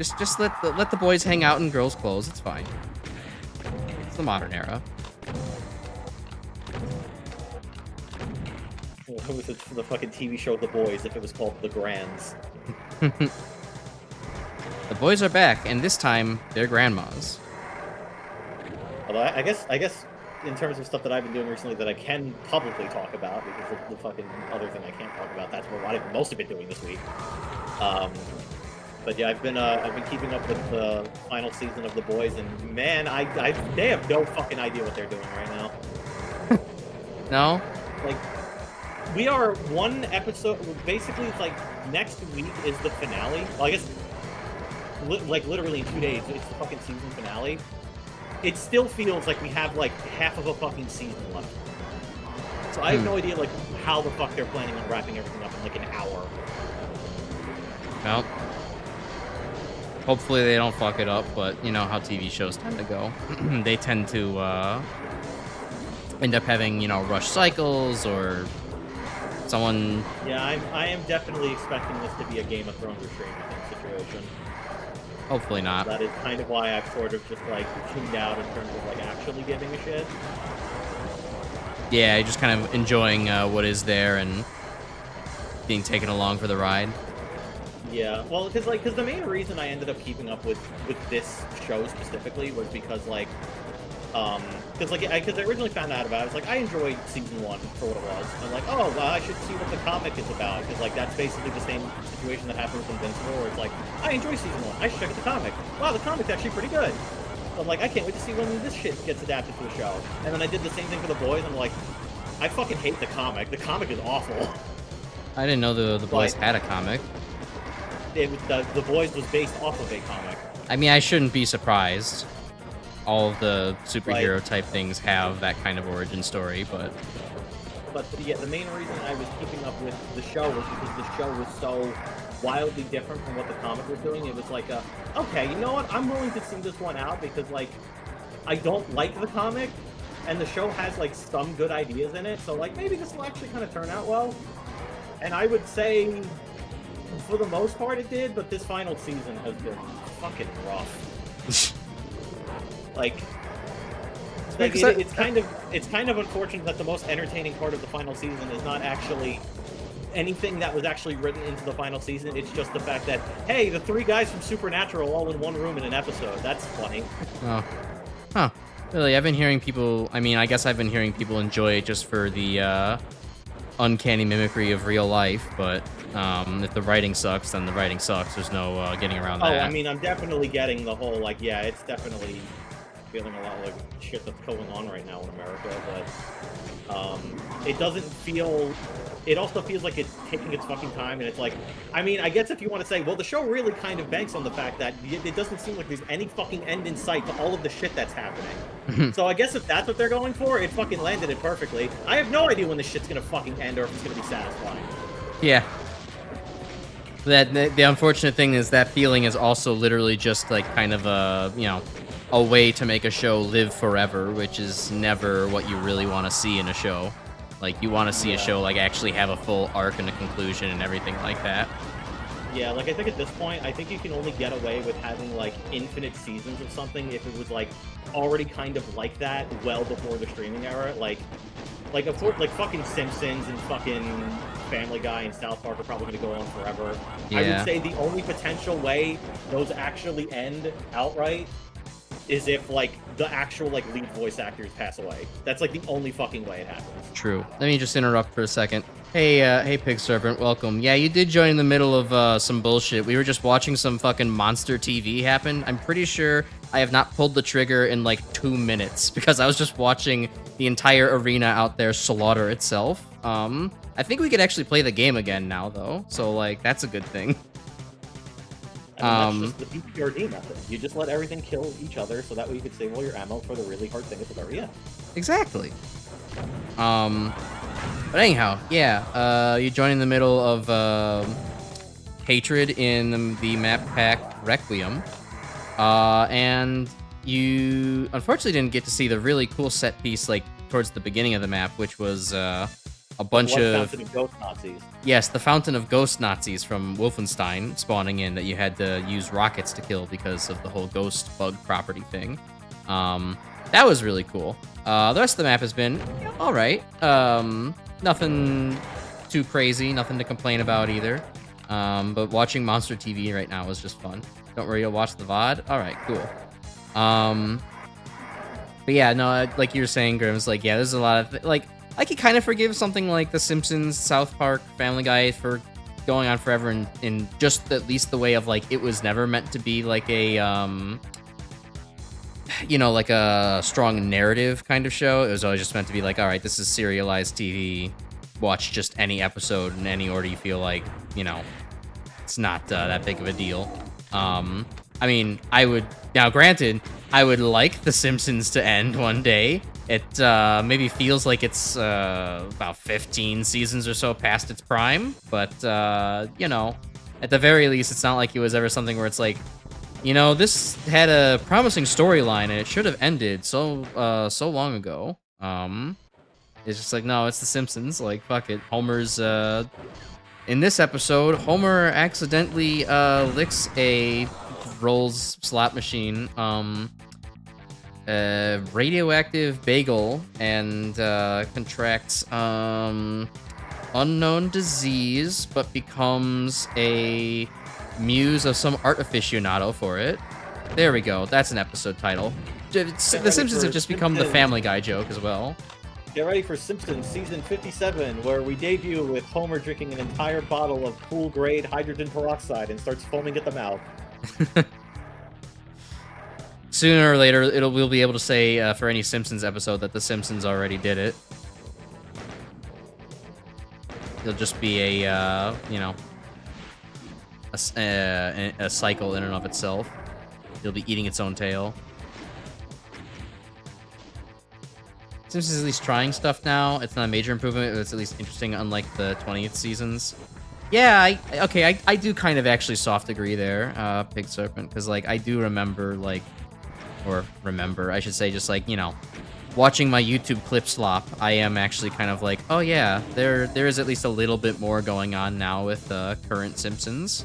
Just let the boys hang out in girls' clothes. It's fine. It's the modern era. What was it for the fucking TV show The Boys if it was called The Grands? The boys are back, and this time they're grandmas. Although I guess in terms of stuff that I've been doing recently that I can publicly talk about, because the fucking other thing I can't talk about, that's what I've mostly been doing this week. But yeah, I've been keeping up with the final season of The Boys, and man, they have no fucking idea what they're doing right now. No? Like, we are one episode, basically it's like next week is the finale. Well, I guess, like literally in 2 days, it's the fucking season finale. It still feels like we have like half of a fucking season left. So I have no idea like how the fuck they're planning on wrapping everything up in like an hour. Well, hopefully they don't fuck it up, but you know how TV shows tend to go. They tend to end up having, you know, rush cycles or someone... Yeah, I am definitely expecting this to be a Game of Thrones or Stranger Things situation. Hopefully not. That is kind of why I've sort of just like tuned out in terms of like actually giving a shit. Yeah, just kind of enjoying what is there and being taken along for the ride. Yeah, well, because the main reason I ended up keeping up with this show specifically was because like, because I originally found out about it. I was like, I enjoyed season 1 for what it was. I'm like, oh, well, I should see what the comic is about, because like that's basically the same situation that happened with Invincible, where it's like, I enjoy season 1, I should check out the comic. Wow, the comic's actually pretty good. So I'm like, I can't wait to see when this shit gets adapted to a show. And then I did the same thing for The Boys. I'm like, I fucking hate the comic. The comic is awful. I didn't know the Boys had a comic. The Boys was based off of a comic. I mean, I shouldn't be surprised. All of the superhero type things have that kind of origin story, but yeah, the main reason I was keeping up with the show was because the show was so wildly different from what the comic was doing. It was like, okay, you know what? I'm willing to see this one out because like I don't like the comic, and the show has like some good ideas in it. So like maybe this will actually kind of turn out well. And I would say, for the most part, it did. But this final season has been fucking rough. It's kind of unfortunate that the most entertaining part of the final season is not actually anything that was actually written into the final season. It's just the fact that, hey, the 3 guys from Supernatural all in one room in an episode. That's funny. Oh, huh? Really? I've been hearing people. I mean, I guess I've been hearing people enjoy it just for the uncanny mimicry of real life. But if the writing sucks, then the writing sucks. There's no getting around that. Oh, I mean, I'm definitely getting the whole like, yeah, it's definitely feeling a lot like shit that's going on right now in America, but it doesn't feel... It also feels like it's taking its fucking time, and it's like... I mean, I guess if you want to say, well, the show really kind of banks on the fact that it doesn't seem like there's any fucking end in sight to all of the shit that's happening. So I guess if that's what they're going for, it fucking landed it perfectly. I have no idea when this shit's gonna fucking end or if it's gonna be satisfying. Yeah. The unfortunate thing is that feeling is also literally just like kind of a, you know, a way to make a show live forever, which is never what you really want to see in a show. Like, you want to see a show like actually have a full arc and a conclusion and everything like that. Yeah, like I think at this point, I think you can only get away with having like infinite seasons of something if it was like already kind of like that well before the streaming era. Like of course, like fucking Simpsons and fucking Family Guy and South Park are probably going to go on forever. Yeah. I would say the only potential way those actually end outright is if like the actual like lead voice actors pass away. That's like the only fucking way it happens. True. Let me just interrupt for a second. Hey, Pig Serpent, welcome. Yeah, you did join in the middle of some bullshit. We were just watching some fucking monster TV happen. I'm pretty sure I have not pulled the trigger in like 2 minutes because I was just watching the entire arena out there slaughter itself. I think we could actually play the game again now, though. So like, that's a good thing. I mean, that's just the PPRD method. You just let everything kill each other, so that way you could save all your ammo for the really hard thing at the very end. Exactly. But anyhow, yeah, you join in the middle of hatred in the map pack Requiem, and you unfortunately didn't get to see the really cool set piece like towards the beginning of the map, which was a a bunch Blood of Fountain of Ghost Nazis. yes, the Fountain of Ghost Nazis from Wolfenstein spawning in that you had to use rockets to kill because of the whole ghost bug property thing. That was really cool. The rest of the map has been all right. Nothing too crazy, nothing to complain about either. But watching Monster TV right now is just fun. Don't worry, you'll watch the VOD. All right, cool. But yeah, no, like you were saying, Grim's like, yeah, there's a lot of like I could kind of forgive something like The Simpsons, South Park, Family Guy for going on forever in just at least the way of like it was never meant to be like a like a strong narrative kind of show. It was always just meant to be like, all right, this is serialized TV. Watch just any episode in any order you feel like. It's not that big of a deal. I mean, granted, I would like The Simpsons to end one day. It maybe feels like it's about 15 seasons or so past its prime, but at the very least, it's not like it was ever something where it's like, this had a promising storyline and it should have ended so long ago. It's just like, no, it's The Simpsons. Like, fuck it. Homer's in this episode, Homer accidentally licks a Rolls slot machine, radioactive bagel, and contracts unknown disease, but becomes a muse of some art aficionado for it. There we go. That's an episode title. The Simpsons have just become the Family Guy joke as well. Get ready for Simpsons Season 57, where we debut with Homer drinking an entire bottle of pool-grade hydrogen peroxide and starts foaming at the mouth. Sooner or later, we'll be able to say for any Simpsons episode that The Simpsons already did it. It'll just be a cycle in and of itself. It'll be eating its own tail. Simpsons is at least trying stuff now. It's not a major improvement, but it's at least interesting, unlike the 20th seasons. Yeah, I do kind of actually soft agree there, Pig Serpent, because like I do remember I should say, just like watching my YouTube clip slop, I am actually kind of like, oh yeah, there is at least a little bit more going on now with current Simpsons.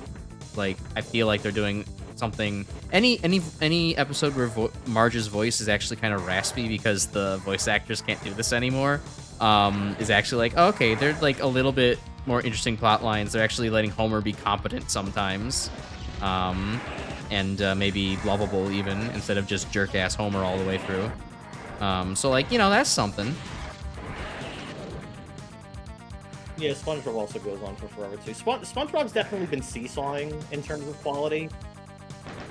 Like I feel like they're doing something. Any episode where Marge's voice is actually kind of raspy because the voice actors can't do this anymore, is actually like, oh, okay, they're like a little bit more interesting plot lines. They're actually letting Homer be competent sometimes, and maybe lovable even, instead of just jerk-ass Homer all the way through. So like, that's something. Yeah, SpongeBob also goes on for forever too. SpongeBob's definitely been seesawing in terms of quality.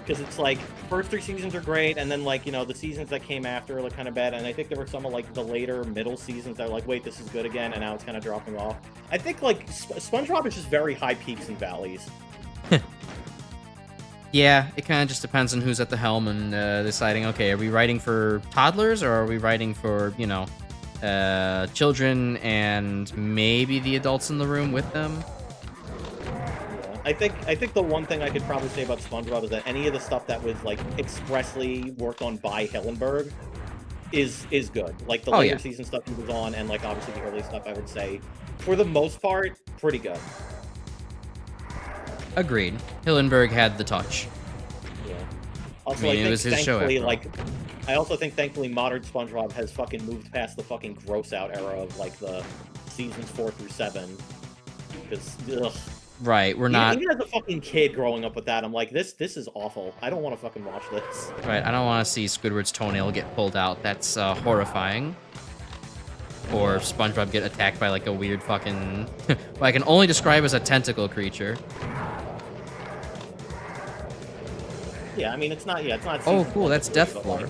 Because it's like, first 3 seasons are great, and then like, the seasons that came after are like kind of bad, and I think there were some of like the later middle seasons that were like, wait, this is good again, and now it's kind of dropping off. I think like SpongeBob is just very high peaks and valleys. Yeah, it kind of just depends on who's at the helm and deciding, okay, are we writing for toddlers or are we writing for, children and maybe the adults in the room with them? I think the one thing I could probably say about SpongeBob is that any of the stuff that was like expressly worked on by Hillenburg is good. Like the later season stuff he was on, and like obviously the early stuff, I would say, for the most part, pretty good. Agreed. Hillenburg had the touch. Yeah. Also, I it was his show. I also think thankfully modern SpongeBob has fucking moved past the fucking gross out era of like the seasons 4 through 7. Because right, we're not. Even as a fucking kid growing up with that, I'm like, this is awful. I don't want to fucking watch this. Right, I don't want to see Squidward's toenail get pulled out. That's horrifying. Or SpongeBob get attacked by like a weird fucking, what I can only describe as a tentacle creature. Yeah, I mean it's not. Yeah, it's not. Oh, cool. That's Deathfloor.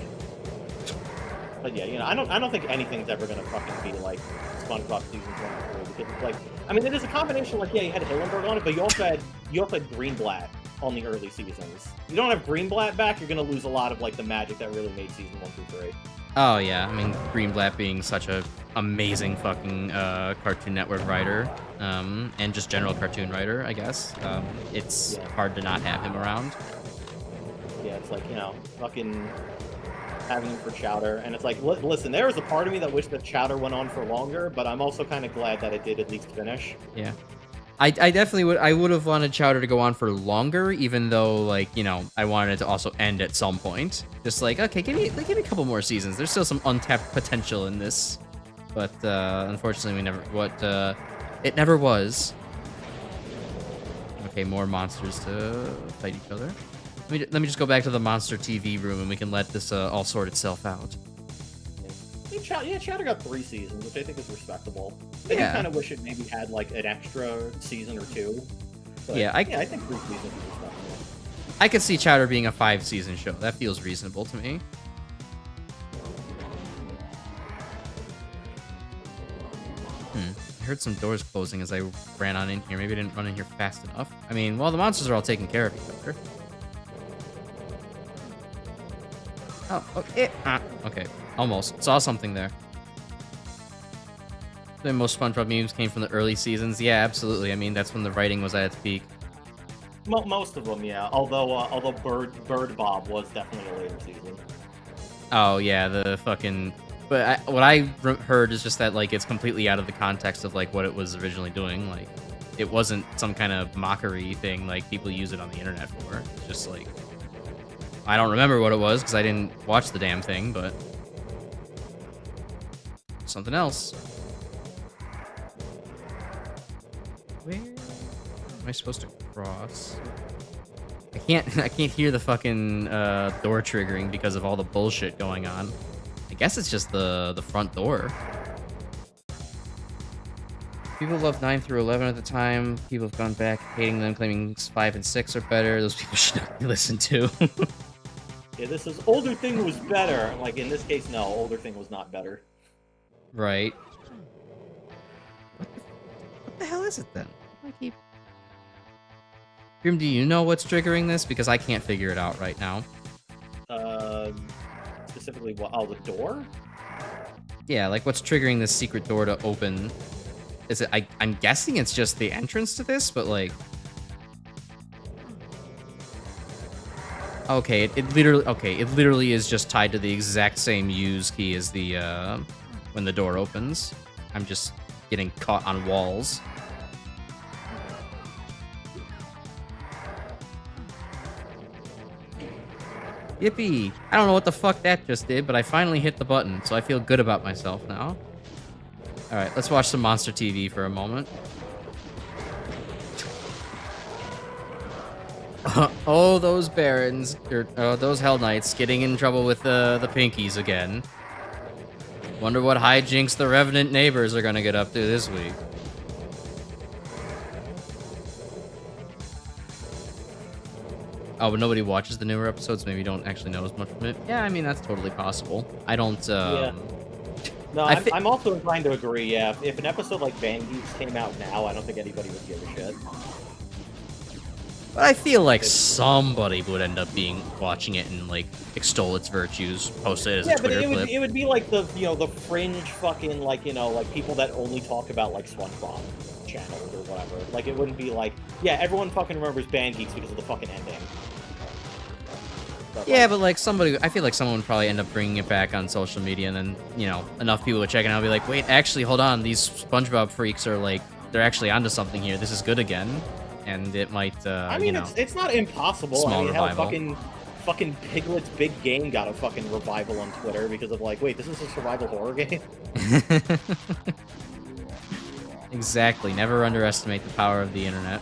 But yeah, I don't think anything's ever gonna fucking be like SpongeBob season 1 and 3, because it's like, I mean, it is a combination. Like, yeah, you had Hillenburg on it, but you also had Greenblatt on the early seasons. You don't have Greenblatt back, you're gonna lose a lot of like the magic that really made season 1 through 3. Oh yeah, I mean Greenblatt being such a amazing fucking Cartoon Network writer, and just general cartoon writer, I guess. It's hard to not have him around. Yeah, it's like, fucking having him for Chowder, and it's like, listen, there was a part of me that wished that Chowder went on for longer, but I'm also kind of glad that it did at least finish. Yeah. I definitely would have wanted Chowder to go on for longer, even though, like, you know, I wanted it to also end at some point. Just like, okay, give me a couple more seasons. There's still some untapped potential in this. But unfortunately it never was. Okay, more monsters to fight each other. Let me just go back to the monster TV room and we can let this all sort itself out. Yeah, Chowder got 3 seasons, which I think is respectable. I do kind of wish it maybe had like an extra season or 2. But, yeah, I think 3 seasons is respectable. I could see Chowder being a 5-season show. That feels reasonable to me. I heard some doors closing as I ran on in here. Maybe I didn't run in here fast enough. I mean, well, the monsters are all taking care of each other. Oh, okay. Okay. Almost. Saw something there. The most SpongeBob memes came from the early seasons. Yeah, absolutely. I mean, that's when the writing was at its peak. Most of them, yeah. Although Bird Bob was definitely a later season. Oh, yeah, the fucking... But what I heard is just that, like, it's completely out of the context of, like, what it was originally doing. Like, it wasn't some kind of mockery thing like people use it on the internet for. It's just, like... I don't remember what it was, because I didn't watch the damn thing, but... Something else. Where am I supposed to cross? I can't hear the fucking door triggering because of all the bullshit going on. I guess it's just the front door. People loved 9 through 11 at the time. People have gone back hating them, claiming 5 and 6 are better. Those people should not be listened to. Yeah, this is Older Thing was better. Like, in this case, no, Older Thing was not better. Right. What the hell is it then? I keep... Grim, do you know what's triggering this? Because I can't figure it out right now. Specifically what? Oh, the door? Yeah, like what's triggering this secret door to open? Is it? I'm guessing it's just the entrance to this, but like, okay, it literally is just tied to the exact same use key as the when the door opens. I'm just getting caught on walls. Yippee! I don't know what the fuck that just did, but I finally hit the button, so I feel good about myself now. Alright, let's watch some Monster TV for a moment. Oh, those Barons, or those Hell Knights getting in trouble with the Pinkies again. Wonder what hijinks the Revenant neighbors are gonna get up to this week. Oh, but nobody watches the newer episodes, maybe don't actually know as much from it. Yeah, I mean, that's totally possible. I don't, Yeah. No, I'm also inclined to agree, yeah. If an episode like Band Geeks came out now, I don't think anybody would give a shit. But I feel like somebody would end up watching it and, like, extol its virtues, post it as a Twitter clip. It would be like the, you know, the fringe fucking, like, you know, like people that only talk about, like, SpongeBob channels or whatever. Like, it wouldn't be like, yeah, everyone fucking remembers Band Geeks because of the fucking ending. But, yeah, but like I feel like someone would probably end up bringing it back on social media, and then, you know, enough people would check it out and be like, wait, actually, hold on, these SpongeBob freaks are like, they're actually onto something here. This is good again, and it might. I mean, you know, it's not impossible. Small I mean, revival. hell, fucking Piglet's Big Game got a fucking revival on Twitter because of like, wait, this is a survival horror game. Exactly. Never underestimate the power of the internet.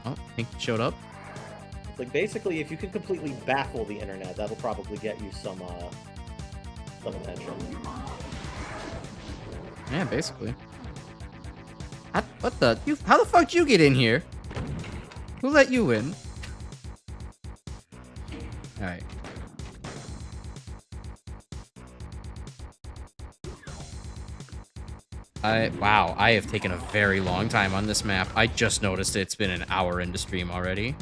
Oh, Pink showed up. Like, basically, if you can completely baffle the internet, that'll probably get you some attention. Yeah, basically. How the fuck did you get in here? Who let you in? Alright. Wow, I have taken a very long time on this map. I just noticed it's been an hour into stream already.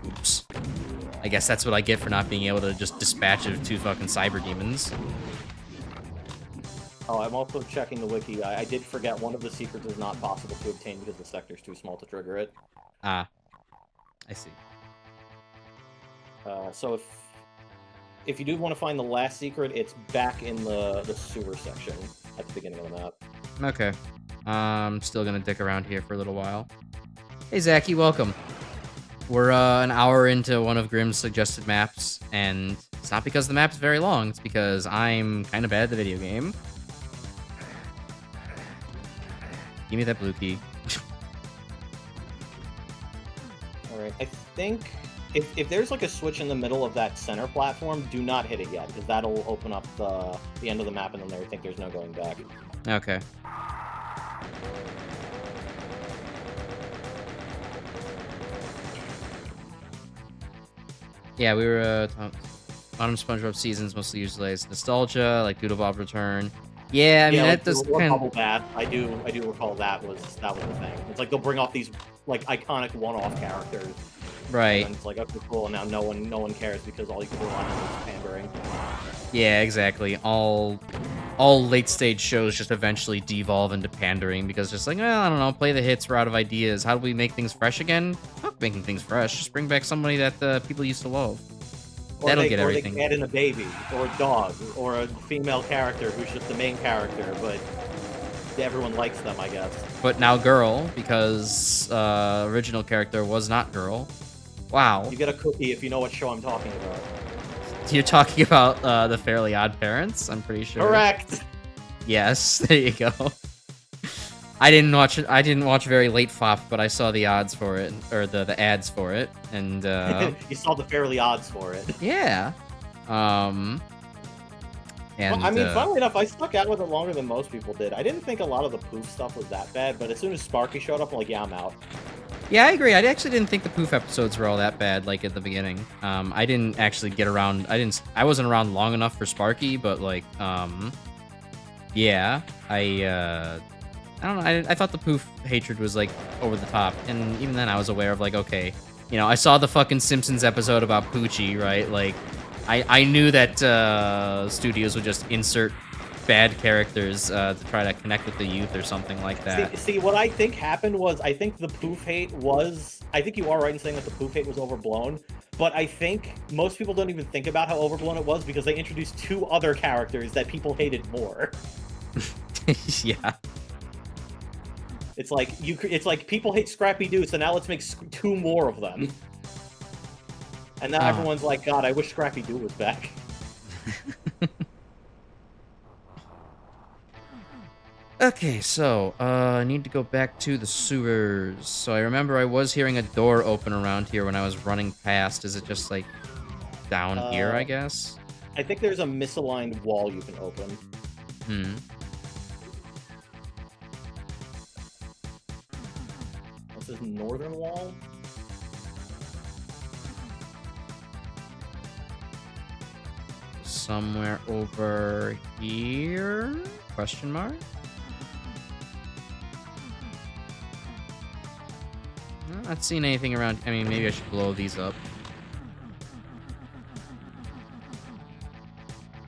Oops. I guess that's what I get for not being able to just dispatch of 2 fucking cyber demons. Oh, I'm also checking the wiki. I did forget one of the secrets is not possible to obtain because the sector's too small to trigger it. Ah. I see. So if you do want to find the last secret, it's back in the sewer section at the beginning of the map. Okay. I'm still gonna dick around here for a little while. Hey, Zachy, welcome. We're an hour into one of Grimm's suggested maps, and it's not because the map's very long, it's because I'm kind of bad at the video game. Give me that blue key. Alright, I think if there's like a switch in the middle of that center platform, do not hit it yet, because that'll open up the end of the map, and then I think there's no going back. Okay. Yeah, we were Autumn SpongeBob seasons mostly utilize nostalgia, like Doodle Bob Return. Yeah, I mean like, that does kind of bath. I do recall that was the thing. It's like they'll bring off these like iconic one-off characters. Right. And it's like, okay, cool, and now no one cares because all you can rely on is pandering. Yeah, exactly. All late stage shows just eventually devolve into pandering because just like, well, I don't know, play the hits, we're out of ideas. How do we make things fresh again? Fuck making things fresh. Just bring back somebody that people used to love. That'll get everything. Or they add in a baby, or a dog, or a female character who's just the main character, but everyone likes them, I guess. But now girl, because original character was not girl. Wow. You get a cookie if you know what show I'm talking about. You're talking about the Fairly Odd Parents, I'm pretty sure. Correct. Yes, there you go. I didn't watch very late FOP, but I saw the odds for it, or the ads for it, and you saw the Fairly Odds for it. Yeah. And well, I mean, funnily enough, I stuck out with it longer than most people did. I didn't think a lot of the poof stuff was that bad, but as soon as Sparky showed up, I'm like, yeah, I'm out. Yeah, I agree. I actually didn't think the poof episodes were all that bad, like at the beginning. I didn't actually get around. I wasn't around long enough for Sparky, but like, yeah, I don't know. I thought the poof hatred was like over the top, and even then, I was aware of like, okay, you know, I saw the fucking Simpsons episode about Poochie, right? Like, I knew that studios would just insert bad characters to try to connect with the youth or something like that. See, what I think happened was, I think the poof hate was, I think you are right in saying that the poof hate was overblown, but I think most people don't even think about how overblown it was because they introduced two other characters that people hated more. Yeah. It's like people hate Scrappy Doo, so now let's make two more of them. And now everyone's like, God, I wish Scrappy Doo was back. Okay, so, I need to go back to the sewers. So I remember I was hearing a door open around here when I was running past. Is it just, like, down here, I guess? I think there's a misaligned wall you can open. Hmm. This is northern wall? Somewhere over here? Question mark? I'm not seeing anything around. I mean, maybe I should blow these up.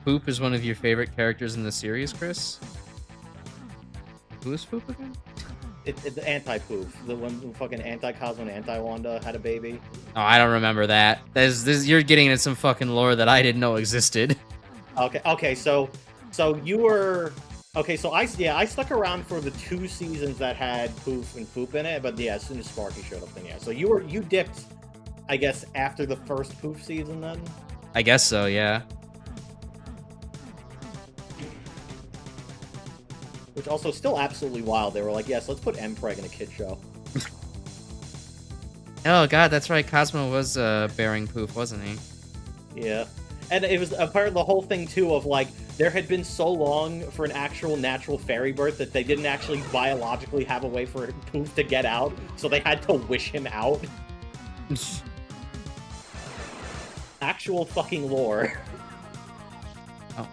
Poop is one of your favorite characters in the series, Chris? Who is Poop again? It's the anti-poof. The one who fucking anti-Cosmo and anti-Wanda had a baby. Oh, I don't remember that. You're getting into some fucking lore that I didn't know existed. Okay, so you were... Okay, so I stuck around for the 2 seasons that had Poof and Poop in it, but yeah, as soon as Sparky showed up, then yeah. So you dipped, I guess, after the first Poof season, then? I guess so, yeah. Which also still absolutely wild. They were like, yes, let's put Mpreg in a kid show. Oh god, that's right. Cosmo was bearing Poof, wasn't he? Yeah. And it was a part of the whole thing, too, of, like, there had been so long for an actual natural fairy birth that they didn't actually biologically have a way for Poof to get out, so they had to wish him out. Actual fucking lore. Oh.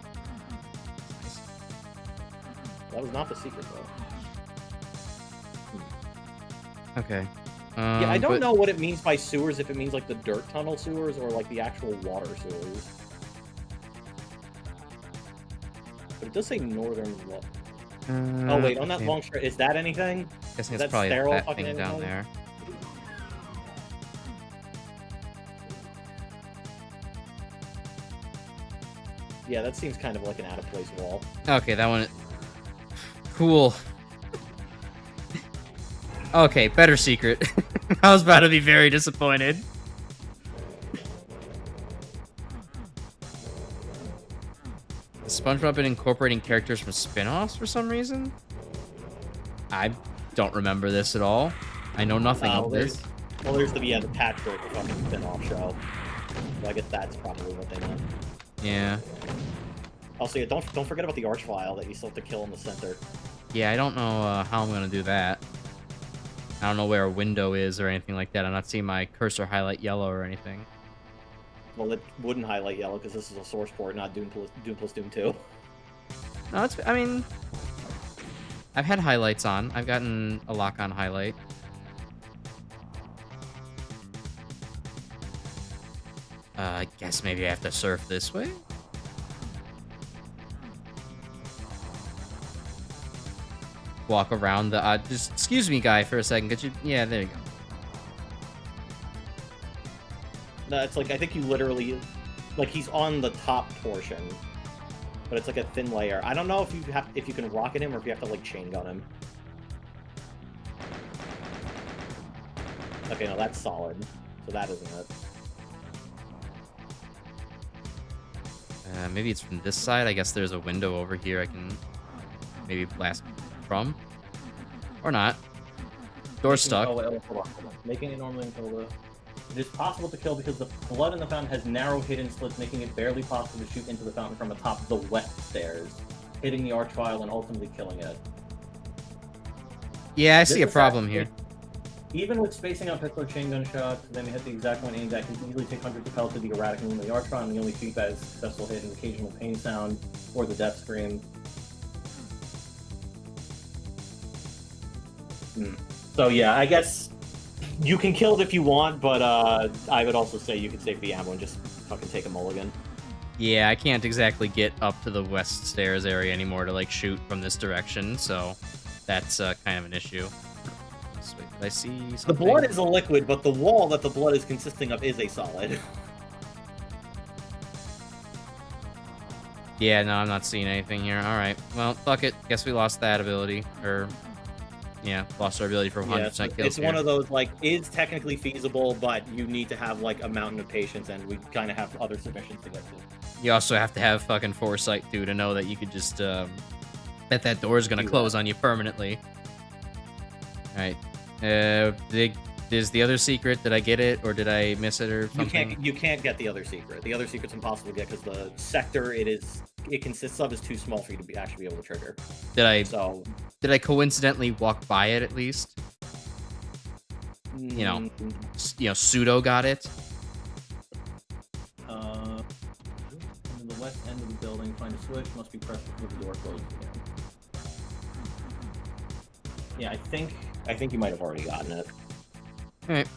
That was not the secret, though. Okay. Yeah, I don't know what it means by sewers, if it means, like, the dirt tunnel sewers or, like, the actual water sewers. But it does say northern... oh, wait, on that long stretch, is that anything? I guess it's probably that thing down there. Yeah, that seems kind of like an out-of-place wall. Okay, that one... Cool. Okay, better secret. I was about to be very disappointed. Has SpongeBob been incorporating characters from spin-offs for some reason? I don't remember this at all. I know nothing of this. Well, there's the Patrick fucking spin-off show. So I guess that's probably what they meant. Yeah. Also, yeah, don't forget about the archvile that you still have to kill in the center. Yeah, I don't know how I'm gonna do that. I don't know where a window is or anything like that. I'm not seeing my cursor highlight yellow or anything. Well, it wouldn't highlight yellow because this is a source port, not Doom plus Doom 2. No, it's... I mean... I've had highlights on. I've gotten a lock-on highlight. I guess maybe I have to surf this way? Walk around the... just excuse me, guy, for a second. Could you... Yeah, there you go. No, it's like, I think you literally... Like, he's on the top portion. But it's like a thin layer. I don't know if you can rocket him or if you have to, like, chain gun him. Okay, no, that's solid. So that isn't it. Maybe it's from this side. I guess there's a window over here I can maybe blast from. Or not. Door's stuck. Hold on. Making it normally until the... It is possible to kill because the blood in the fountain has narrow hidden slits, making it barely possible to shoot into the fountain from atop the west stairs, hitting the archvile and ultimately killing it. Yeah, I see a problem here. Even with spacing out pistol chain gun shots, then you hit the exact one aimed at can easily take hundreds of pellets to the erratic movement of the archvile, and the only feedback is successful hit, an occasional pain sound, or the death scream. So yeah, I guess you can kill it if you want, but I would also say you could save the ammo and just fucking take a mulligan. Yeah, I can't exactly get up to the west stairs area anymore to, like, shoot from this direction, so that's kind of an issue. Wait, did I see something? The blood is a liquid, but the wall that the blood is consisting of is a solid. Yeah, no, I'm not seeing anything here. Alright, well, fuck it. Guess we lost that ability. Or, yeah, lost our ability for 100% kills. It's one of those, like, is technically feasible, but you need to have, like, a mountain of patience, and we kind of have other submissions to get to. You also have to have fucking foresight, too, to know that you could just, that door is gonna close on you permanently. Alright. Is the other secret, did I get it, or did I miss it, or something? You can't get the other secret. The other secret's impossible to get because the sector it consists of is too small for you to actually be able to trigger. Did I coincidentally walk by it at least? You know, pseudo got it. In the west end of the building, find a switch. Must be pressed before the door closes again. Yeah, I think you might have already gotten it. Alright.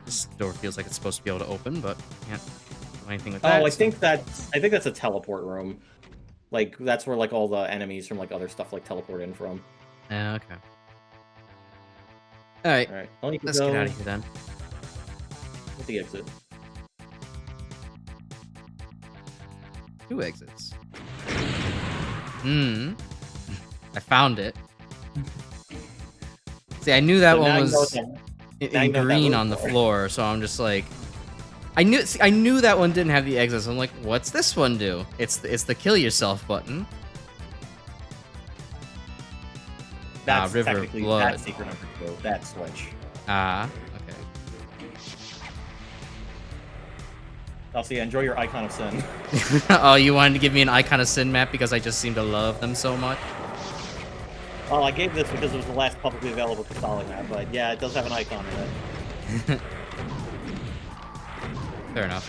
This door feels like it's supposed to be able to open, but can't do anything with that. Oh, I think that's a teleport room. Like, that's where, like, all the enemies from, like, other stuff, like, teleport in from. Okay. Alright. Let's get out of here, then. With the exit. 2 exits. I found it. See, I knew that one was in green on the floor, so I'm just like... I knew that one didn't have the exits. I'm like, what's this one do? It's the kill yourself button. That's River technically Blood. that secret number 2. That switch. Okay. I'll see. Enjoy your Icon of Sin. Oh, you wanted to give me an Icon of Sin map because I just seem to love them so much? Well, I gave this because it was the last publicly available Catholic map, but yeah, it does have an icon in it. Fair enough.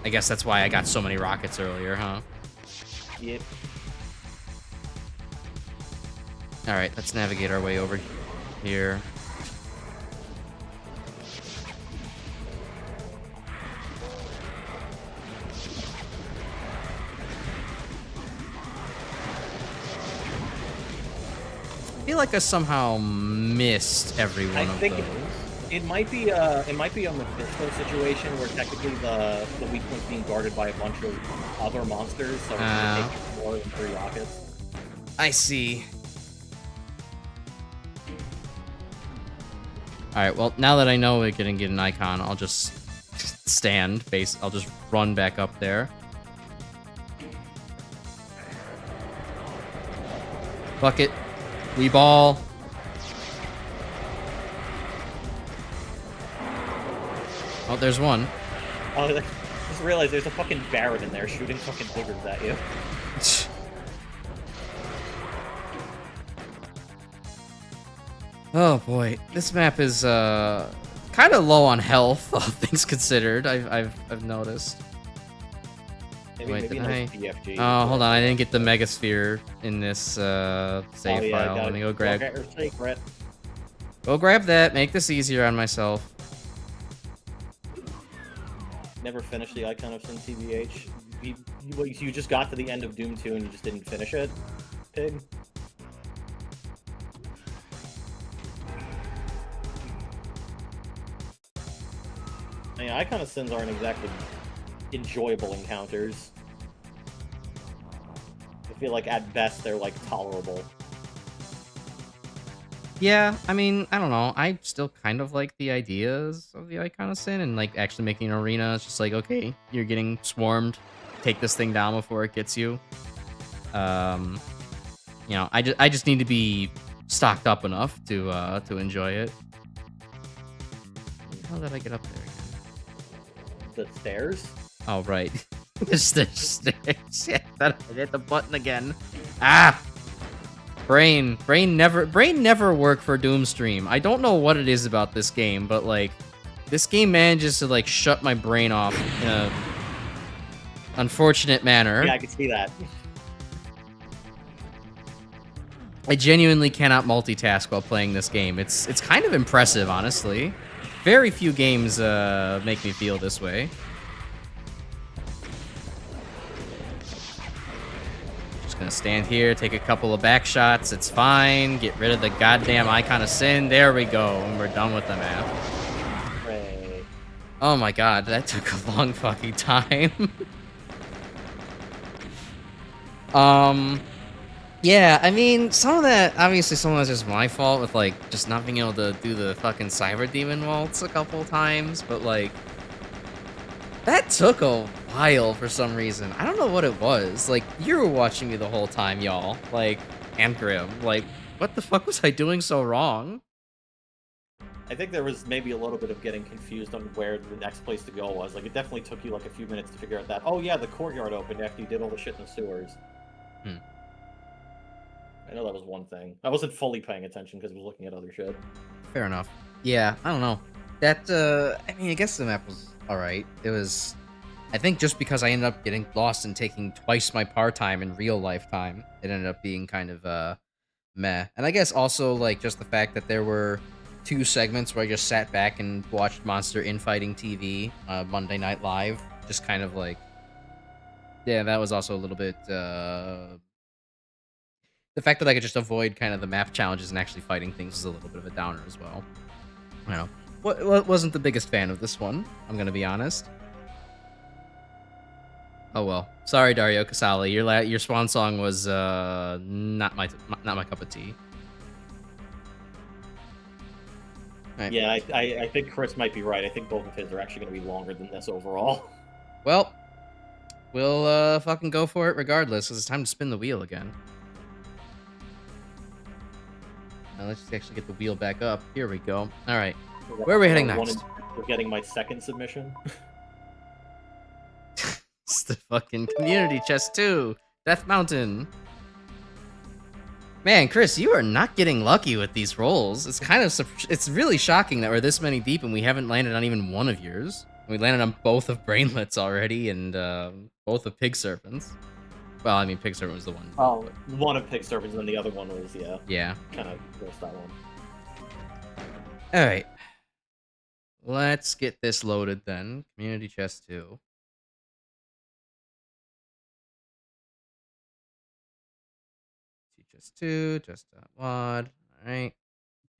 I guess that's why I got so many rockets earlier, huh? Yep. Alright, let's navigate our way over here. I feel like I somehow missed every one of those. It might be a Mephisto situation where technically the weak point's being guarded by a bunch of other monsters, so it's gonna take more than 3 rockets. I see. Alright, well, now that I know we're gonna get an icon, I'll just stand, I'll just run back up there. Bucket. We ball. Oh, there's one. Oh, I just realized there's a fucking Baron in there shooting fucking diggers at you. Oh boy, this map is kind of low on health, all things considered. I've noticed. Wait, did I? BFG, Oh, hold on, I didn't get the Megasphere in this save file. Let me go grab. Go grab that. Make this easier on myself. Never finished the Icon of Sin CBH. You just got to the end of Doom 2 and you just didn't finish it, Pig? I mean, Icon of Sins aren't exactly enjoyable encounters. I feel like at best they're like tolerable. Yeah, I mean, I don't know. I still kind of like the ideas of the Icon of Sin and like actually making an arena. It's just like, okay, you're getting swarmed. Take this thing down before it gets you. You know, I just need to be stocked up enough to enjoy it. How did I get up there again? The stairs? Oh right. There's stairs. Yeah, I hit the button again. Ah! Brain never worked for Doomstream. I don't know what it is about this game, but like this game manages to like shut my brain off in a unfortunate manner. Yeah, I can see that. I genuinely cannot multitask while playing this game. It's kind of impressive, honestly. Very few games make me feel this way. Gonna stand here, take a couple of back shots. It's fine. Get rid of the goddamn Icon of Sin. There we go, and we're done with the map. Hooray. Oh my god, that took a long fucking time. Yeah, I mean, some of that is just my fault with like just not being able to do the fucking Cyber Demon waltz a couple times, but like that took a while for some reason. I don't know what it was. Like, you were watching me the whole time, y'all. Like, and Grim. Like, what the fuck was I doing so wrong? I think there was maybe a little bit of getting confused on where the next place to go was. Like, it definitely took you like a few minutes to figure out that, oh yeah, the courtyard opened after you did all the shit in the sewers. I know that was one thing. I wasn't fully paying attention because I was looking at other shit. Fair enough. Yeah, I don't know. That, I mean, I guess the map was alright. It was... I think just because I ended up getting lost and taking twice my par time in real life time, it ended up being kind of, meh. And I guess also, like, just the fact that there were 2 segments where I just sat back and watched Monster Infighting TV, Monday Night Live, just kind of like... Yeah, that was also a little bit, the fact that I could just avoid kind of the map challenges and actually fighting things is a little bit of a downer as well. You know, wasn't the biggest fan of this one, I'm gonna be honest. Oh well. Sorry, Dario Casali. Your swan song was not my cup of tea. Right. Yeah, I think Chris might be right. I think both of his are actually going to be longer than this overall. Well, we'll fucking go for it regardless, because it's time to spin the wheel again. Now let's just actually get the wheel back up. Here we go. All right. Where are we heading next? We're getting my second submission. It's the fucking community chest 2. Death Mountain. Man, Chris, you are not getting lucky with these rolls. It's kind of it's really shocking that we're this many deep and we haven't landed on even one of yours. We landed on both of Brainlets already and both of Pig Serpents. Well, I mean, Pig Serpent was the one. Oh, one of Pig Serpents and the other one was, yeah. Yeah. Kind of missed that one. All right. Let's get this loaded then. Community chest 2. Chest 2, just wad. All right.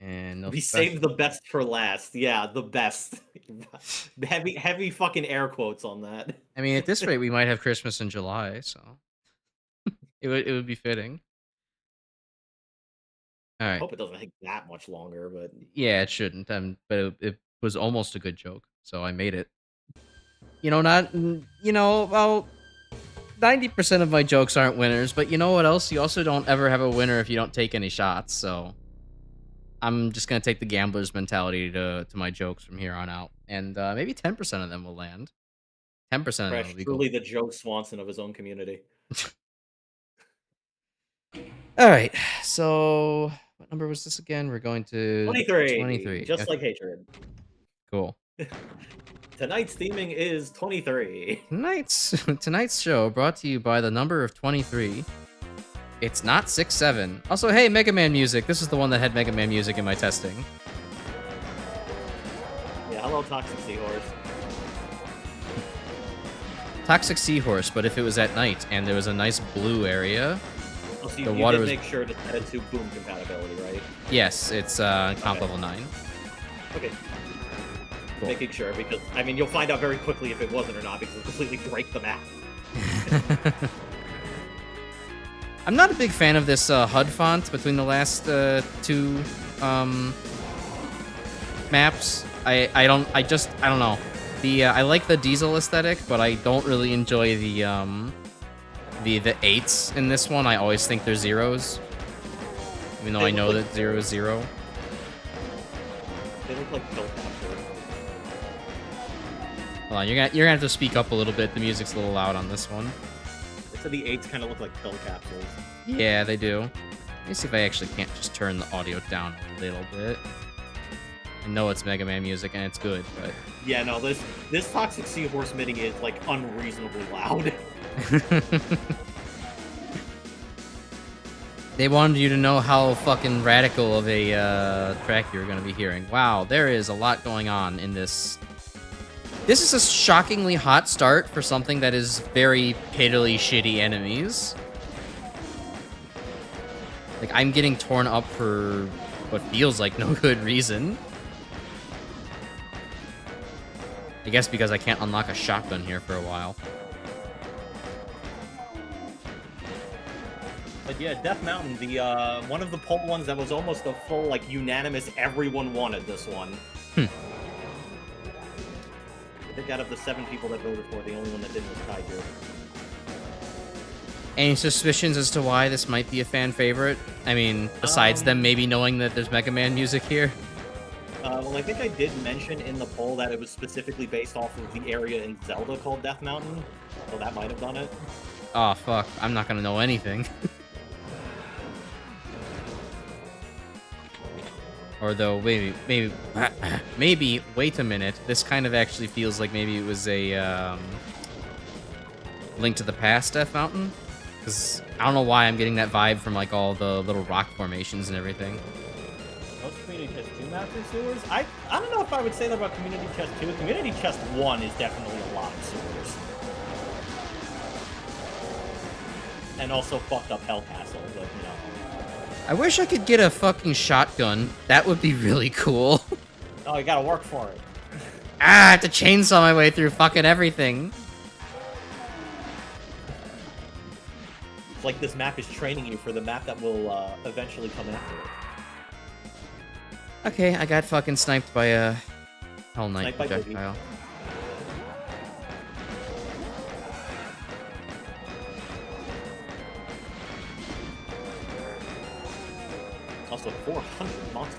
And no We special. saved the best for last. Yeah, the best. Heavy fucking air quotes on that. I mean, at this rate, we might have Christmas in July, so it would be fitting. All right. Hope it doesn't take that much longer, but Yeah, it shouldn't. But it was almost a good joke, so I made it. You know, not about 90% of my jokes aren't winners, but you know what else? You also don't ever have a winner if you don't take any shots. So I'm just gonna take the gambler's mentality to my jokes from here on out, and maybe 10% of them will land. 10% of them Crash will be truly gold. the Joe Swanson of his own community. All right. So what number was this again? We're going to 23, 23. just Okay, like hatred. cool. Tonight's theming is 23. Tonight's show brought to you by the number of 23. It's not 6-7. Also, hey, Mega Man music. This is the one that had Mega Man music in my testing. Yeah, hello, Toxic Seahorse. Toxic Seahorse, but if it was at night and there was a nice blue area, Also, the you water did was... make sure to set it to boom compatibility, right? Yes, it's comp Okay. level 9. Okay. Cool. Making sure, because, I mean, you'll find out very quickly if it wasn't or not, because it'll completely break the map. I'm not a big fan of this HUD font between the last two maps. I don't know. I like the diesel aesthetic, but I don't really enjoy the 8s in this one. I always think they're 0s, even though I know that 0 is 0. They look like pill capsules. Hold on, you're gonna have to speak up a little bit. The music's a little loud on this one. They said the 8s kind of look like pill capsules. Yeah, they do. Let me see if I actually can't just turn the audio down a little bit. I know it's Mega Man music and it's good, but Yeah, no, this Toxic Seahorse MIDI is, like, unreasonably loud. they wanted you to know how fucking radical of a track you're going to be hearing. Wow, there is a lot going on in this. This is a shockingly hot start for something that is very piddly shitty enemies. Like, I'm getting torn up for what feels like no good reason. I guess because I can't unlock a shotgun here for a while. But yeah, Death Mountain, the one of the poll ones that was almost a full, like, unanimous, everyone wanted this one. I think out of the 7 people that voted for it, the only one that didn't was Kaiju. Any suspicions as to why this might be a fan favorite? I mean, besides them maybe knowing that there's Mega Man music here? Well, I think I did mention in the poll that it was specifically based off of the area in Zelda called Death Mountain, so that might have done it. Oh, fuck. I'm not gonna know anything. Or though, maybe, wait a minute. This kind of actually feels like maybe it was a, Link to the Past Death Mountain? Because I don't know why I'm getting that vibe from, like, all the little rock formations and everything. Most Community Chest 2 maps are sewers? I don't know if I would say that about Community Chest 2. Community Chest 1 is definitely a lot of sewers. And also fucked up Hell Castle, but, you know. I wish I could get a fucking shotgun. That would be really cool. Oh, you gotta work for it. I have to chainsaw my way through fucking everything. It's like this map is training you for the map that will eventually come after it. Okay, I got fucking sniped by a Hell Knight Sniped by projectile. Also, 400 monsters.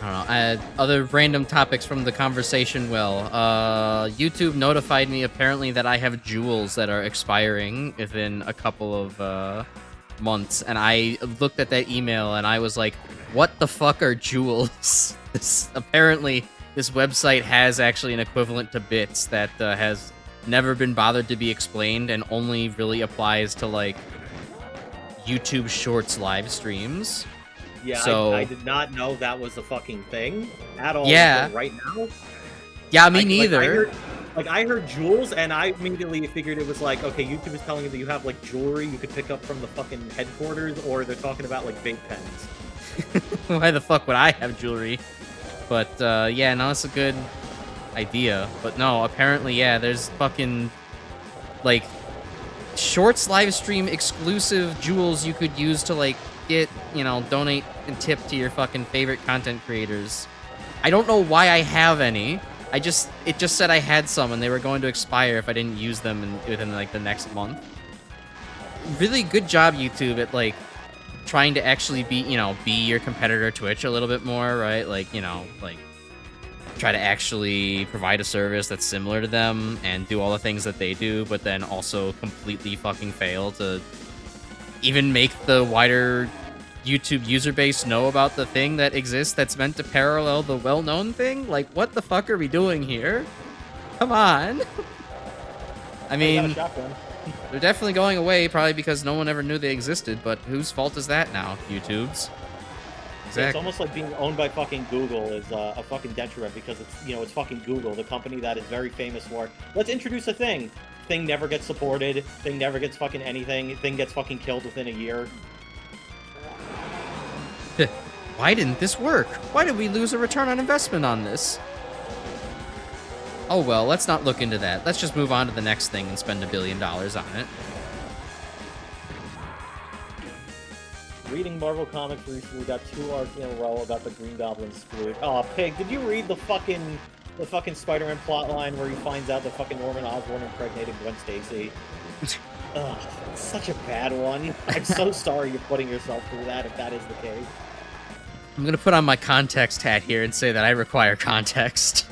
I don't know. Other random topics from the conversation. Well, YouTube notified me apparently that I have jewels that are expiring within a couple of months, and I looked at that email and I was like, "What the fuck are jewels?" Apparently, this website has actually an equivalent to bits that has never been bothered to be explained and only really applies to like YouTube Shorts live streams. Yeah, So, I did not know that was a fucking thing at all. Yeah. Right now. Yeah, me neither. Like, I heard jewels, and I immediately figured it was like, okay, YouTube is telling you that you have, like, jewelry you could pick up from the fucking headquarters, or they're talking about, like, vape pens. Why the fuck would I have jewelry? But, yeah, no, it's a good idea. But no, apparently, yeah, there's fucking, like, Shorts live stream exclusive jewels you could use to, like, get, you know, donate and tip to your fucking favorite content creators. I don't know why I have any. It just said I had some and they were going to expire if I didn't use them within, like, the next month. Really good job, YouTube, at, like, trying to actually be your competitor Twitch a little bit more, right? Like, you know, like, try to actually provide a service that's similar to them and do all the things that they do, but then also completely fucking fail to even make the wider YouTube user base know about the thing that exists that's meant to parallel the well-known thing. Like, what the fuck are we doing here? Come on. I mean, they're definitely going away, probably because no one ever knew they existed, but whose fault is that now? YouTube's. Exactly. It's almost like being owned by fucking Google is a fucking detriment, because it's, you know, it's fucking Google, the company that is very famous for, let's introduce a thing. Thing never gets supported. Thing never gets fucking anything. Thing gets fucking killed within a year. Why didn't this work? Why did we lose a return on investment on this? Oh well, let's not look into that. Let's just move on to the next thing and spend $1 billion on it. Reading Marvel Comics recently, got 2 arcs in a row about the Green Goblin spoof. Oh, Pig, did you read the fucking Spider-Man plotline where he finds out that fucking Norman Osborn impregnated Gwen Stacy? Ugh, it's such a bad one. I'm so sorry you're putting yourself through that if that is the case. I'm gonna put on my context hat here and say that I require context.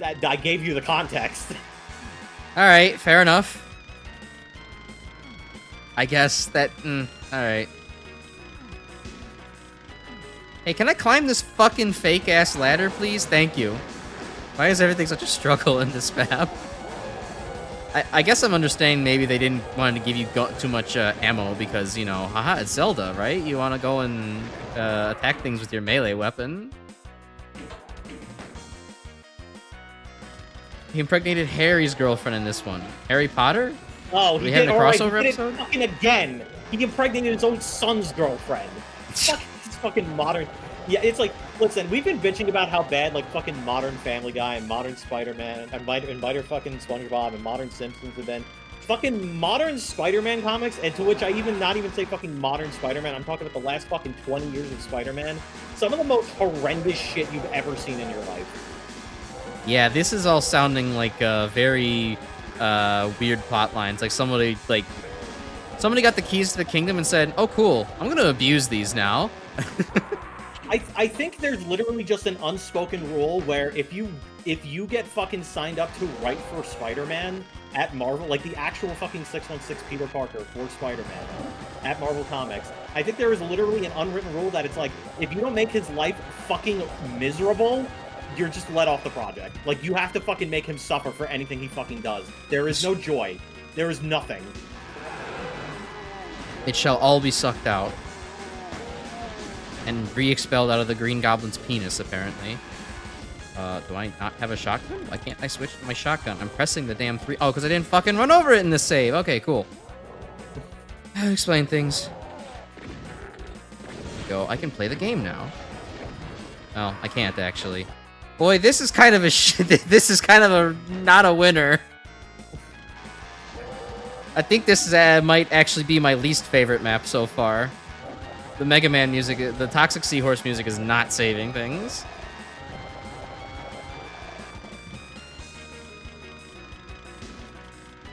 I gave you the context. Alright, fair enough. I guess that... alright. Hey, can I climb this fucking fake-ass ladder, please? Thank you. Why is everything such a struggle in this map? I guess I'm understanding maybe they didn't want to give you too much ammo because, you know, haha, it's Zelda, right? You want to go and attack things with your melee weapon. He impregnated Harry's girlfriend in this one. Harry Potter? Oh, he did a crossover episode? Fucking again. He impregnated his own son's girlfriend. Fuck, it's fucking modern. Yeah, it's like, listen, we've been bitching about how bad, like, fucking modern Family Guy and modern Spider-Man and Spider fucking SpongeBob and modern Simpsons have been. Fucking modern Spider-Man comics, and to which I not even say fucking modern Spider-Man, I'm talking about the last fucking 20 years of Spider-Man. Some of the most horrendous shit you've ever seen in your life. Yeah, this is all sounding like very weird plot lines. Like somebody got the keys to the kingdom and said, "Oh, cool, I'm gonna abuse these now." I think there's literally just an unspoken rule where if you get fucking signed up to write for Spider-Man at Marvel, like the actual fucking 616 Peter Parker for Spider-Man at Marvel Comics, I think there is literally an unwritten rule that it's like, if you don't make his life fucking miserable, you're just let off the project. Like, you have to fucking make him suffer for anything he fucking does. There is no joy. There is nothing. It shall all be sucked out. And re-expelled out of the Green Goblin's penis, apparently. Do I not have a shotgun? Why can't I switch to my shotgun? I'm pressing the damn 3... Oh, because I didn't fucking run over it in this save. Okay, cool. I'll explain things. Go. I can play the game now. Oh, I can't, actually. Boy, this is kind of a this is kind of a not a winner. I think this is, might actually be my least favorite map so far. The Mega Man music, the Toxic Seahorse music is not saving things.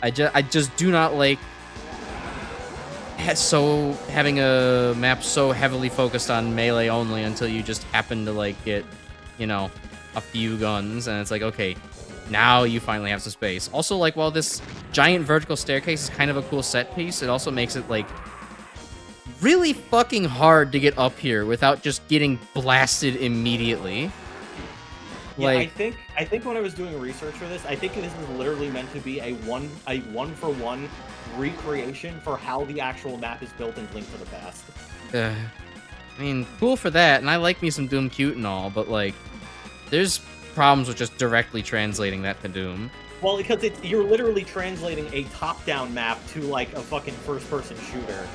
I just do not like having a map so heavily focused on melee only until you just happen to like get, you know, a few guns, and it's like, okay, now you finally have some space. Also, like, while this giant vertical staircase is kind of a cool set piece, it also makes it like really fucking hard to get up here without just getting blasted immediately. Yeah, Like, I think when I was doing research for this, I think this is literally meant to be a one-for-one recreation for how the actual map is built in Link to the Past. I mean, cool for that, and I like me some Doom Cute and all, but like, there's problems with just directly translating that to Doom. Well, because you're literally translating a top-down map to, like, a fucking first-person shooter.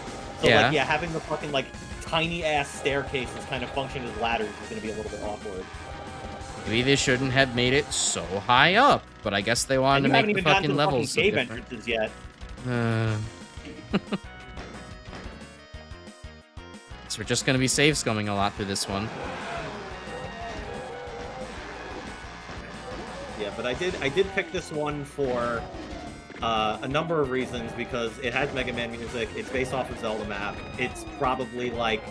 So, Yeah. like, yeah, having the fucking, like, tiny-ass staircases kind of function as ladders is going to be a little bit awkward. Maybe they shouldn't have made it so high up, but I guess they wanted to make the fucking levels so cave different. entrances yet. So we're just gonna be save scumming a lot through this one. Yeah, but I did pick this one for a number of reasons, because it has Mega Man music, it's based off of Zelda map, it's probably, like,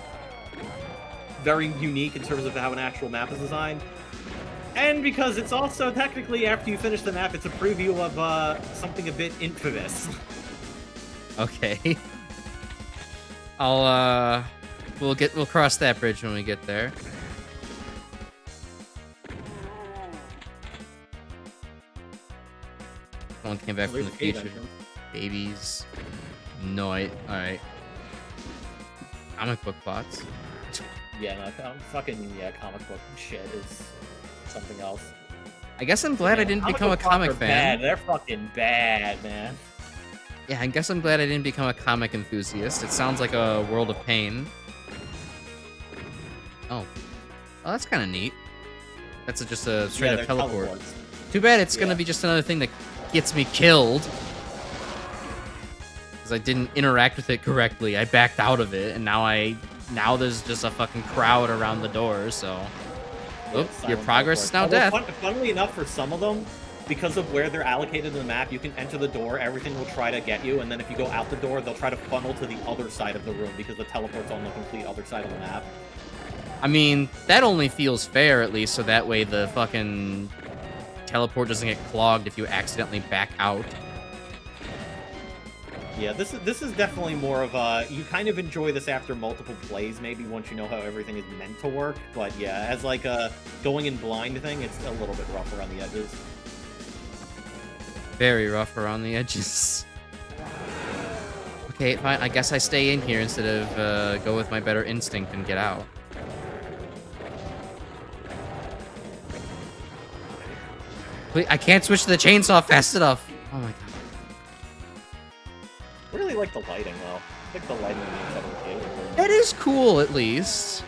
very unique in terms of how an actual map is designed, and because it's also, technically, after you finish the map, it's a preview of something a bit infamous. Okay. We'll cross that bridge when we get there. Someone came back from the future. Babies. No, alright. Comic book bots. Yeah, no, comic book shit is something else. I guess I'm glad I didn't become a comic fan. Bad. They're fucking bad, man. Yeah, I guess I'm glad I didn't become a comic enthusiast. It sounds like a world of pain. Oh. Oh, that's kind of neat. That's just a straight up teleport. Teleports. Too bad it's gonna be just another thing that gets me killed. Because I didn't interact with it correctly. I backed out of it, and now there's just a fucking crowd around the door, so... Oh, your progress is now death. Funnily enough, for some of them, because of where they're allocated in the map, you can enter the door, everything will try to get you, and then if you go out the door, they'll try to funnel to the other side of the room, because the teleport's on the complete other side of the map. I mean, that only feels fair, at least, so that way the fucking teleport doesn't get clogged if you accidentally back out. Yeah, this is definitely more of a... You kind of enjoy this after multiple plays, maybe, once you know how everything is meant to work. But yeah, as like a going in blind thing, it's a little bit rough around the edges. Very rough around the edges. Okay, fine. I guess I stay in here instead of go with my better instinct and get out. Wait, I can't switch to the chainsaw fast enough. Oh my god. I really like the lighting, though. I think the lighting makes everything. That is cool, at least.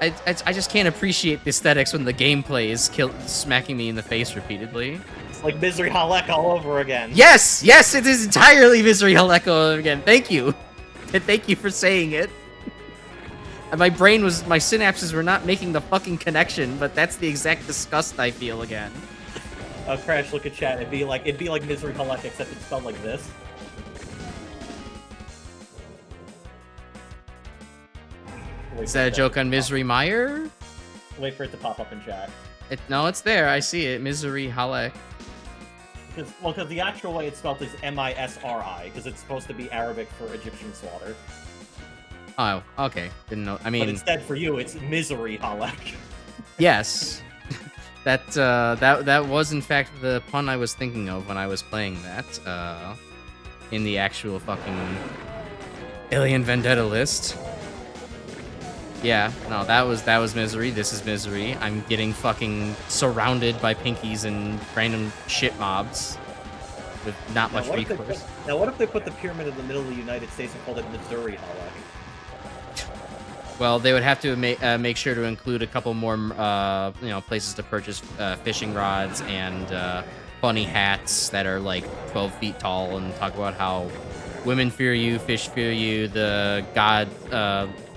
I just can't appreciate the aesthetics when the gameplay is smacking me in the face repeatedly. It's like Misery Halek all over again. Yes! Yes, it is entirely Misery Halek all over again. Thank you. And thank you for saying it. And my synapses were not making the fucking connection, but that's the exact disgust I feel again. Crash, look at chat. It'd be like Misery Halek, except it's spelled like this. Is that a joke on Misery Meyer? Wait for it to pop up in chat. No, it's there. I see it. Misery Halek. Because the actual way it's spelled is M-I-S-R-I, because it's supposed to be Arabic for Egyptian slaughter. Oh, okay. Didn't know. I mean, but instead for you, it's Misery Halek. Yes. That was in fact the pun I was thinking of when I was playing that. In the actual fucking Alien Vendetta list. Yeah, no, that was Misery. This is Misery. I'm getting fucking surrounded by pinkies and random shit mobs with not much recourse. Now, what if they put the pyramid in the middle of the United States and called it Missouri Halek? Well, they would have to make sure to include a couple more, places to purchase fishing rods and funny hats that are like 12 feet tall, and talk about how women fear you, fish fear you, the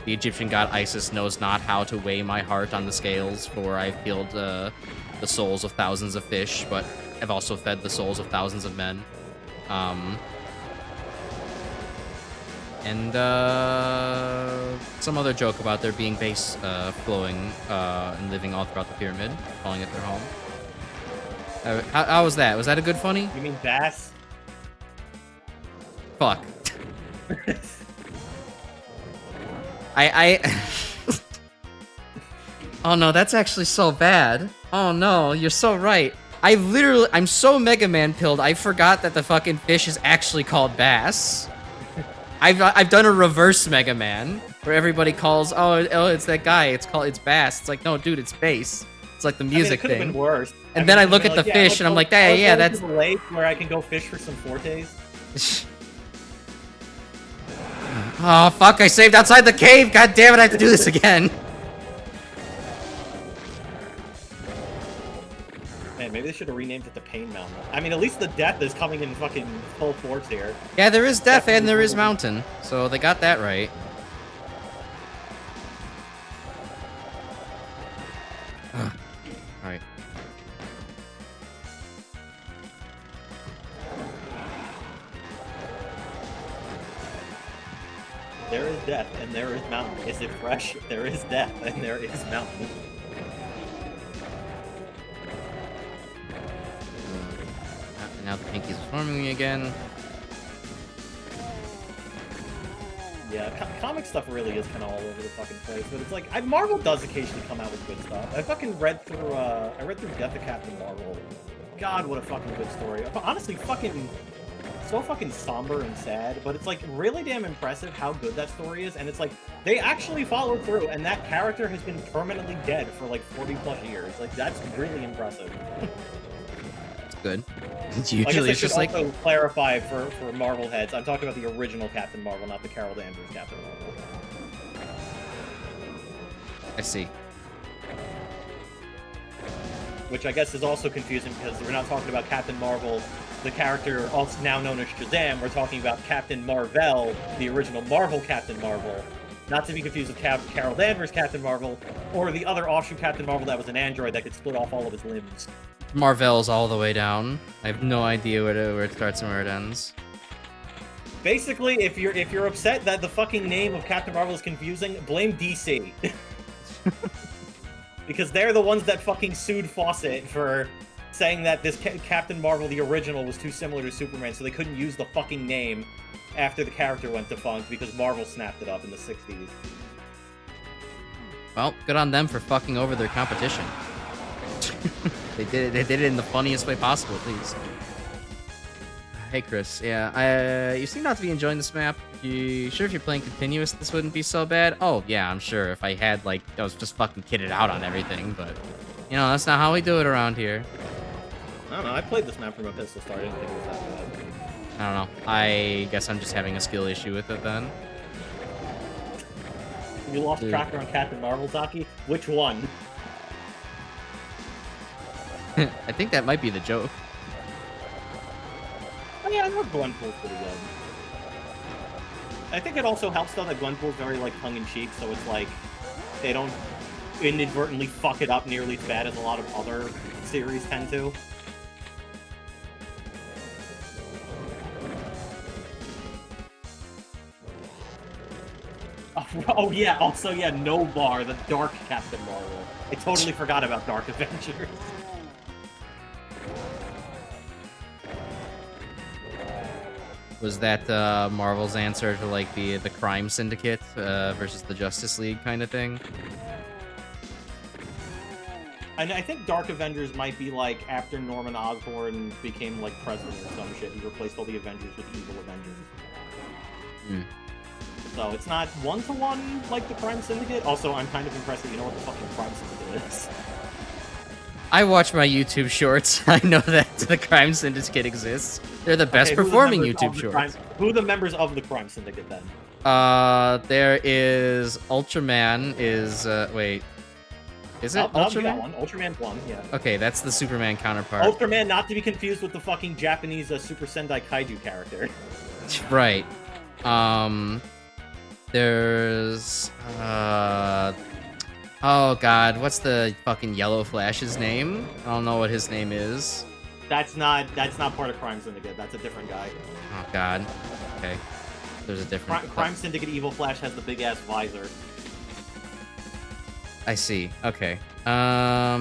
Egyptian god Isis knows not how to weigh my heart on the scales, for I've killed the souls of thousands of fish, but I've also fed the souls of thousands of men. And some other joke about there being base flowing and living all throughout the pyramid, calling it their home. How was that? Was that a good funny? You mean bass? Fuck. Oh no, that's actually so bad. Oh no, you're so right. I'm so Mega Man pilled, I forgot that the fucking fish is actually called bass. I've done a reverse Mega Man where everybody calls, oh, it's that guy, it's Bass. It's like, no, dude, it's Bass. It's like the I mean, music it could have thing. been worse. And then I look at the fish, and I'm like, hey, yeah, that's... the lake where I can go fish for some fortes. Oh, fuck, I saved outside the cave! God damn it, I have to do this again! Man, maybe they should have renamed it the Pain Mountain. I mean, at least the death is coming in fucking full force here. Yeah, there is death and there is mountain, so they got that right. Alright. There is death and there is mountain. Is it fresh? There is death and there is mountain. Now the pinkies are forming me again. Yeah, comic stuff really is kind of all over the fucking place, but it's like Marvel does occasionally come out with good stuff. I fucking read through Death of Captain Marvel. God, what a fucking good story. Honestly, so fucking somber and sad, but it's like really damn impressive how good that story is, and it's like they actually followed through, and that character has been permanently dead for like 40 plus years. Like that's really impressive. It's good. It's usually it's just like also clarify for Marvel heads. I'm talking about the original Captain Marvel, not the Carol Danvers Captain Marvel. I see. Which I guess is also confusing because we're not talking about Captain Marvel, the character also now known as Shazam. We're talking about Captain Marvel, the original Marvel Captain Marvel. Not to be confused with Carol Danvers Captain Marvel, or the other offshoot Captain Marvel that was an android that could split off all of his limbs. Marvel's all the way down. I have no idea where it starts and where it ends. Basically, if you're upset that the fucking name of Captain Marvel is confusing, blame DC. Because they're the ones that fucking sued Fawcett for saying that this Captain Marvel, the original, was too similar to Superman, so they couldn't use the fucking name after the character went defunct because Marvel snapped it up in the 60s. Well, good on them for fucking over their competition. They did it in the funniest way possible, please. Hey, Chris. Yeah, you seem not to be enjoying this map. You sure if you're playing continuous, this wouldn't be so bad? Oh, yeah, I'm sure. If I had, like, I was just fucking kitted out on everything, but... You know, that's not how we do it around here. I don't know. I played this map from a pistol start. I didn't think it was that bad. I don't know. I guess I'm just having a skill issue with it, then. You lost tracker on Captain Marvel, Zaki? Which one? I think that might be the joke. Oh yeah, I know Gwenpool's pretty good. I think it also helps though that Gwenpool's very like tongue-in-cheek, so it's like they don't inadvertently fuck it up nearly as bad as a lot of other series tend to. Oh yeah, also yeah, Nobar, the Dark Captain Marvel. I totally forgot about Dark Avengers. Was that Marvel's answer to like the Crime Syndicate versus the Justice League kind of thing? And I think Dark Avengers might be like after Norman Osborn became like president or some shit, he replaced all the Avengers with evil Avengers. Hmm. So it's not one-to-one like the Crime Syndicate. Also, I'm kind of impressed that you know what the fucking Crime Syndicate is. I watch my YouTube shorts. I know that the Crime Syndicate exists. They're the best performing YouTube shorts. Who are the members of the Crime Syndicate then? There is Ultraman. Wait. Is it Ultraman? One. Ultraman's one, yeah. Okay, that's the Superman counterpart. Ultraman, not to be confused with the fucking Japanese Super Sentai Kaiju character. Right. There's oh god, what's the fucking Yellow Flash's name? I don't know what his name is. That's not part of Crime Syndicate. That's a different guy. Oh god. Okay. There's a different Crime Syndicate Evil Flash has the big ass visor. I see. Okay. I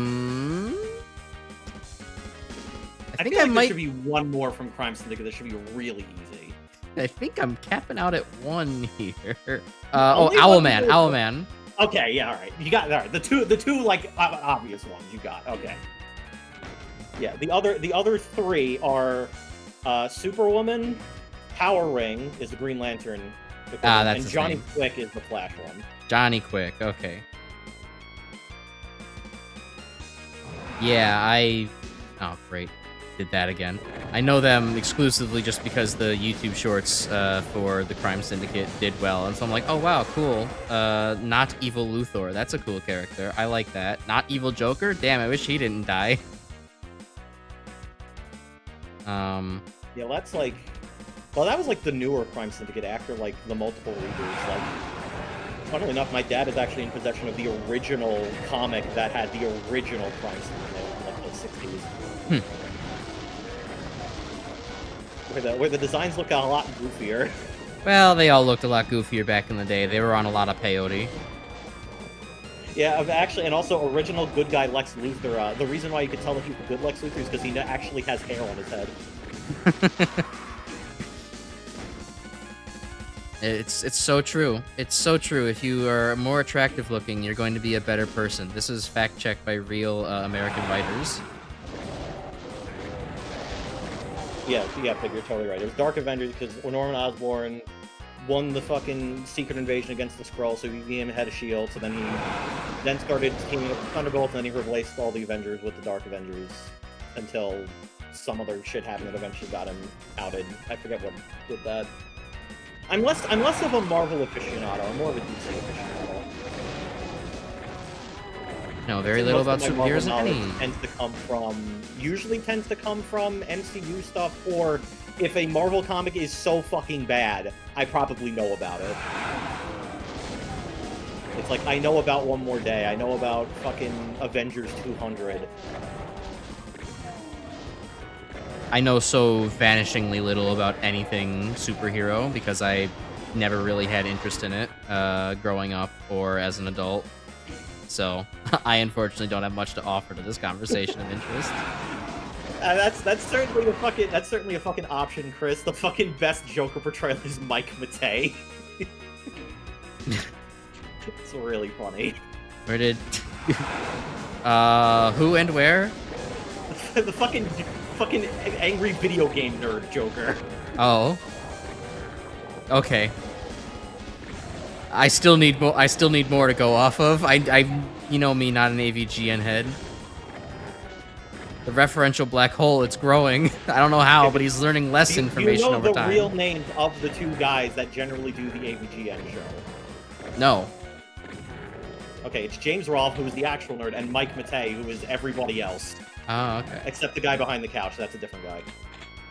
think I like might there should be one more from Crime Syndicate that should be really easy. I think I'm capping out at one here. Owlman. Owlman. Okay, yeah, all right. You got all right. The two like obvious ones you got. Okay. Yeah, the other three are Superwoman, Power Ring is the Green Lantern, that's and Johnny Quick is the Flash one. Johnny Quick. Okay. Yeah, oh, great. Did that again. I know them exclusively just because the YouTube shorts for the Crime Syndicate did well. And so I'm like, oh, wow, cool. Not Evil Luthor. That's a cool character. I like that. Not Evil Joker? Damn, I wish he didn't die. Yeah, that's like... Well, that was like the newer Crime Syndicate after like the multiple reboots. Like, funnily enough, my dad is actually in possession of the original comic that had the original Crime Syndicate in like the 60s. Where the designs look a lot goofier. Well, they all looked a lot goofier back in the day. They were on a lot of peyote. Yeah, actually, and also original good guy Lex Luthor. The reason why you could tell that he's a good Lex Luthor is because he actually has hair on his head. It's so true. It's so true. If you are more attractive looking, you're going to be a better person. This is fact checked by real American writers. Yeah, but you're totally right. It was Dark Avengers because Norman Osborn won the fucking secret invasion against the Skrulls, so he became head of S.H.I.E.L.D., so then he started teaming up with Thunderbolts, and then he replaced all the Avengers with the Dark Avengers until some other shit happened that eventually got him outed. I forget what did that. I'm less of a Marvel aficionado. I'm more of a DC aficionado. No, very little about superheroes in any. Usually tends to come from MCU stuff, or if a Marvel comic is so fucking bad, I probably know about it. It's like, I know about One More Day, I know about fucking Avengers 200. I know so vanishingly little about anything superhero because I never really had interest in it growing up or as an adult. So I unfortunately don't have much to offer to this conversation of interest. That's certainly a fucking option, Chris. The fucking best Joker portrayal is Mike Matei. It's really funny. Where did who and where? The fucking angry video game nerd Joker. Oh. Okay. I still need more to go off of. I you know me, not an AVGN head. The referential black hole, it's growing. I don't know how, but he's learning less information over time. You know the real names of the two guys that generally do the AVGN show? No. Okay, it's James Rolfe, who is the actual nerd, and Mike Matei, who is everybody else. Oh, okay. Except the guy behind the couch, that's a different guy.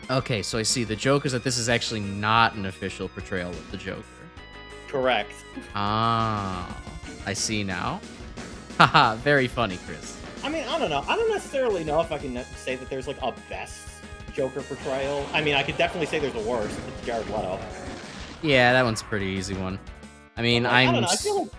Okay, so I see. The joke is that this is actually not an official portrayal of the Joker. Correct. Ah, I see now. Haha, very funny, Chris. I mean, I don't know. I don't necessarily know if I can say that there's, like, a best Joker portrayal. I mean, I could definitely say there's a worst. It's Jared Leto. Yeah, that one's a pretty easy one. I mean, I don't know.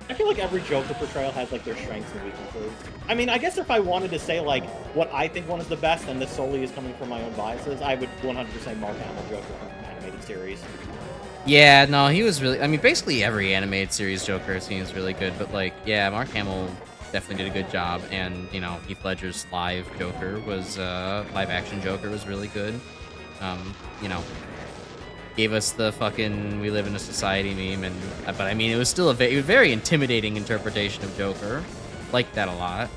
I feel like every Joker portrayal has, like, their strengths and weaknesses. I mean, I guess if I wanted to say, like, what I think one is the best, and this solely is coming from my own biases, I would 100% Mark Hamill Joker from the animated series. Yeah, no, he was really... I mean, basically every animated series Joker seems really good, but, like, yeah, Mark Hamill definitely did a good job, and, you know, Heath Ledger's live Joker was... live-action Joker was really good. You know, gave us the fucking "we live in a society" meme, and but I mean, it was still a very intimidating interpretation of Joker. Liked that a lot.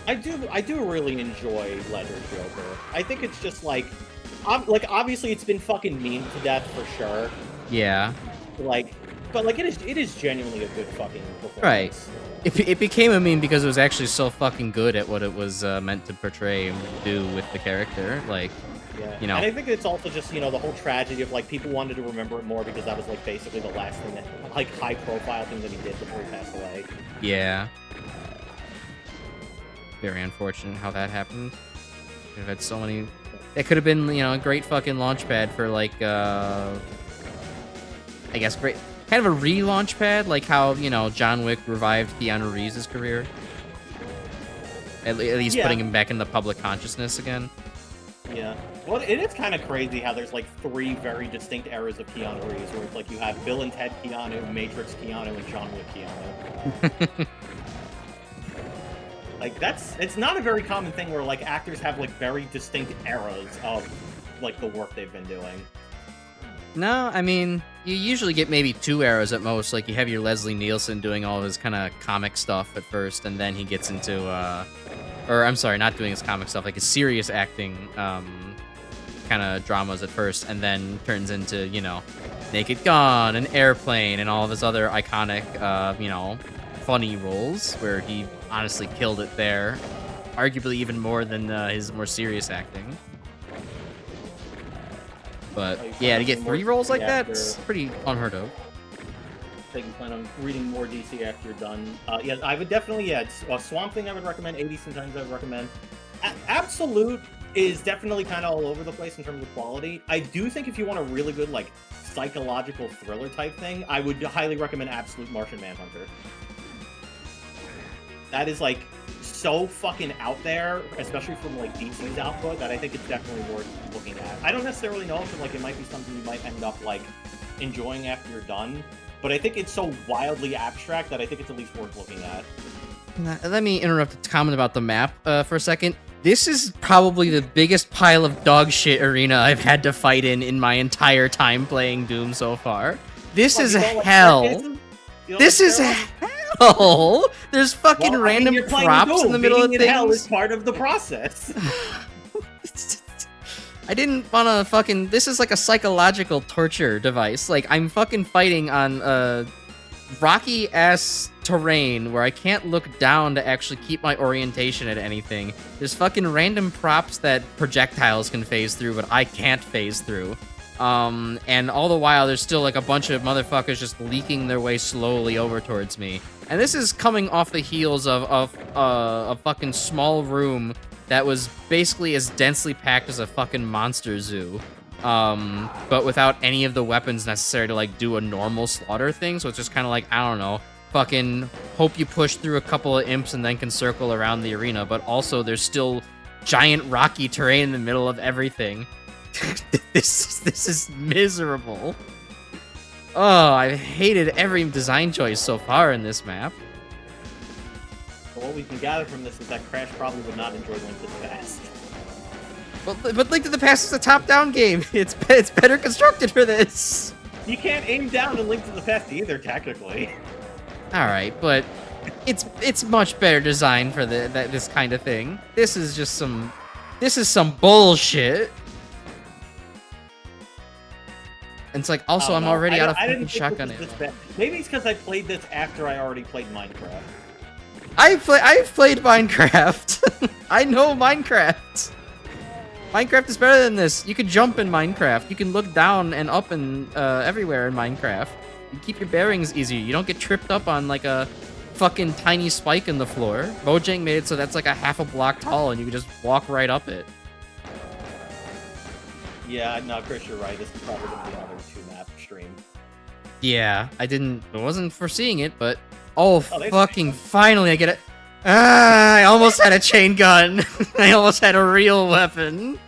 I do really enjoy Ledger's Joker. I think it's just like obviously it's been fucking memed to death for sure. Yeah. But it is genuinely a good fucking performance. Right. It became a meme because it was actually so fucking good at what it was meant to portray and do with the character. Like. Yeah. You know. And I think it's also just, you know, the whole tragedy of, like, people wanted to remember it more because that was, like, basically the last thing that, like, high-profile thing that he did before he passed away. Yeah. Very unfortunate how that happened. Could have had so many... It could have been, you know, a great fucking launch pad for, like, I guess great... Kind of a relaunch pad, like how, you know, John Wick revived Keanu Reeves' career. At least putting him back in the public consciousness again. Yeah. Well, it is kind of crazy how there's, like, three very distinct eras of Keanu Reeves, where it's like you have Bill and Ted Keanu, Matrix Keanu, and John Wick Keanu. Like, it's not a very common thing where, like, actors have, like, very distinct eras of, like, the work they've been doing. No, I mean, you usually get maybe 2 eras at most. Like, you have your Leslie Nielsen doing all his kind of comic stuff at first, and then he gets into, or I'm sorry, not doing his comic stuff, like his serious acting kind of dramas at first, and then turns into, you know, Naked Gun and Airplane and all of his other iconic, you know, funny roles where he honestly killed it there, arguably even more than his more serious acting. But yeah, to get 3 roles like that, it's pretty unheard of. I think you plan on reading more DC after you're done. Yeah, I would definitely, Swamp Thing I would recommend, 80 sometimes I would recommend. Absolute is definitely kind of all over the place in terms of quality. I do think if you want a really good, like, psychological thriller type thing, I would highly recommend Absolute Martian Manhunter. That is, like, so fucking out there, especially from, like, DC's output, that I think it's definitely worth looking at. I don't necessarily know if, like, it might be something you might end up, like, enjoying after you're done, but I think it's so wildly abstract that I think it's at least worth looking at. Let me interrupt to comment about the map for a second. This is probably the biggest pile of dog shit arena I've had to fight in my entire time playing Doom so far. This is hell. This is hell. There's fucking random props in the middle of things. Hell is part of the process. I didn't want to fucking... This is like a psychological torture device. Like, I'm fucking fighting on rocky-ass terrain where I can't look down to actually keep my orientation at anything. There's fucking random props that projectiles can phase through, but I can't phase through. And all the while, there's still like a bunch of motherfuckers just leaking their way slowly over towards me. And this is coming off the heels of a fucking small room that was basically as densely packed as a fucking monster zoo. But without any of the weapons necessary to, like, do a normal slaughter thing. So it's just kind of like, I don't know, fucking hope you push through a couple of imps and then can circle around the arena. But also, there's still giant rocky terrain in the middle of everything. This is miserable. Oh, I've hated every design choice so far in this map. Well, what we can gather from this is that Crash probably would not enjoy Link to the Past. But Link to the Past is a top-down game. It's better constructed for this. You can't aim down in Link to the Past either, technically. All right, but it's much better designed for this kind of thing. This is just some bullshit. And it's like, also, I'm already out of fucking shotgun ammo. Maybe it's because I played this after I already played Minecraft. I've played Minecraft. I know Minecraft. Minecraft is better than this. You can jump in Minecraft. You can look down and up and everywhere in Minecraft. You keep your bearings easier. You don't get tripped up on like a fucking tiny spike in the floor. Mojang made it so that's like a half a block tall and you can just walk right up it. Yeah, no, Chris, you're right. This is probably going to be another 2-map stream. Yeah, I wasn't foreseeing it, but... Oh, fucking finally I get it. Ah, I almost had a chain gun. I almost had a real weapon.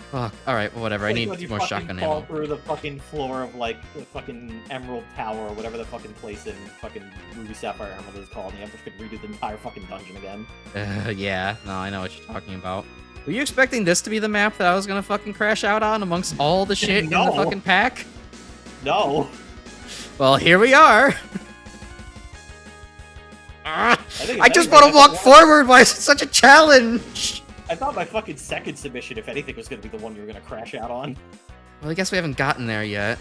Fuck. Alright, well, whatever. I need more shotgun ammo. Fall through the fucking floor of, like, the fucking Emerald Tower or whatever the fucking place in fucking Ruby Sapphire Emerald is called, and you have to redo the entire fucking dungeon again. Yeah. No, I know what you're talking about. Were you expecting this to be the map that I was gonna fucking crash out on amongst all the shit in the fucking pack? No. Well, here we are. I just want to walk forward. Why is it such a challenge? I thought my fucking second submission, if anything, was going to be the one you were going to crash out on. Well, I guess we haven't gotten there yet.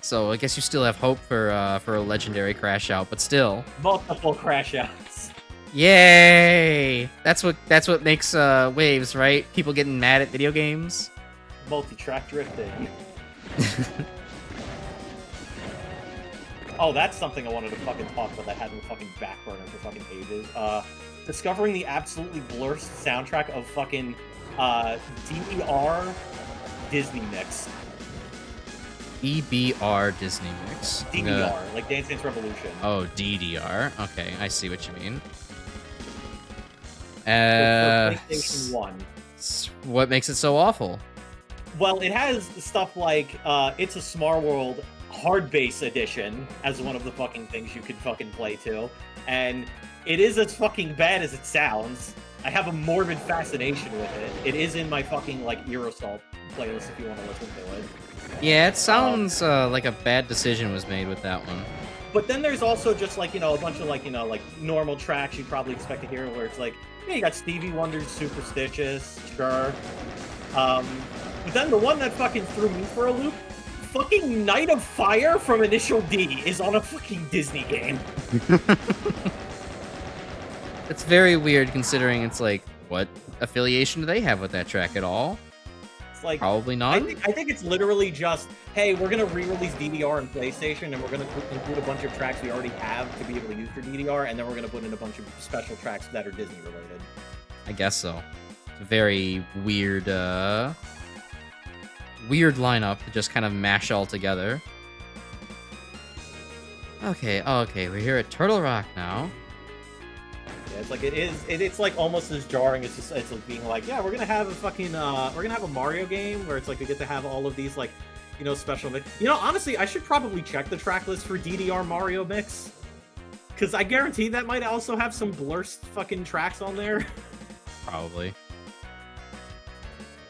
So I guess you still have hope for a legendary crash out, but still. Multiple crash outs. Yay! That's what makes waves, right? People getting mad at video games. Multi-track drifting. Oh, that's something I wanted to fucking talk about that I had in the fucking back burner for fucking ages. Discovering the absolutely blurred soundtrack of fucking DER Disney Mix. EBR Disney Mix. DDR, like Dance Dance Revolution. Oh, DDR. Okay, I see what you mean. For PlayStation 1. What makes it so awful? Well, it has stuff like It's a Small World Hard Bass Edition as one of the fucking things you could fucking play to, and it is as fucking bad as it sounds. I have a morbid fascination with it. It is in my fucking like Eurosalt playlist if you want to listen to it. Yeah, it sounds like a bad decision was made with that one. But then there's also just like, a bunch of like, like normal tracks you'd probably expect to hear where it's like, yeah, you got Stevie Wonder's Superstitious, sure. But then the one that fucking threw me for a loop, fucking Night of Fire from Initial D is on a fucking Disney game. It's very weird considering it's like, what affiliation do they have with that track at all? It's like, probably not. I think it's literally just, hey, we're gonna re-release DDR and PlayStation, and we're gonna include a bunch of tracks we already have to be able to use for DDR, and then we're gonna put in a bunch of special tracks that are Disney related. I guess so. It's a very weird, weird lineup to just kind of mash all together. Okay, we're here at Turtle Rock now. Yeah, it's like it's like almost as jarring as just it's like being like, yeah, we're gonna have a fucking we're gonna have a Mario game where it's like we get to have all of these like, special mix. Honestly, I should probably check the track list for DDR Mario Mix, because I guarantee that might also have some blurst fucking tracks on there. Probably.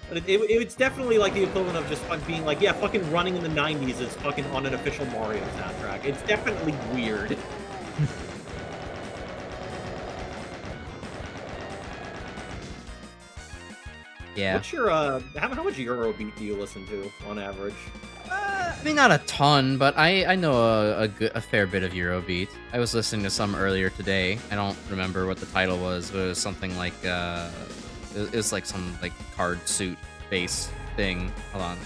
But it's definitely like the equivalent of just being like, yeah, fucking Running in the 90s is fucking on an official Mario soundtrack. It's definitely weird. Yeah. What's your how much Eurobeat do you listen to on average? I mean, not a ton, but I know a fair bit of Eurobeat. I was listening to some earlier today. I don't remember what the title was, but it was something like it was like some like card suit bass thing. Hold on,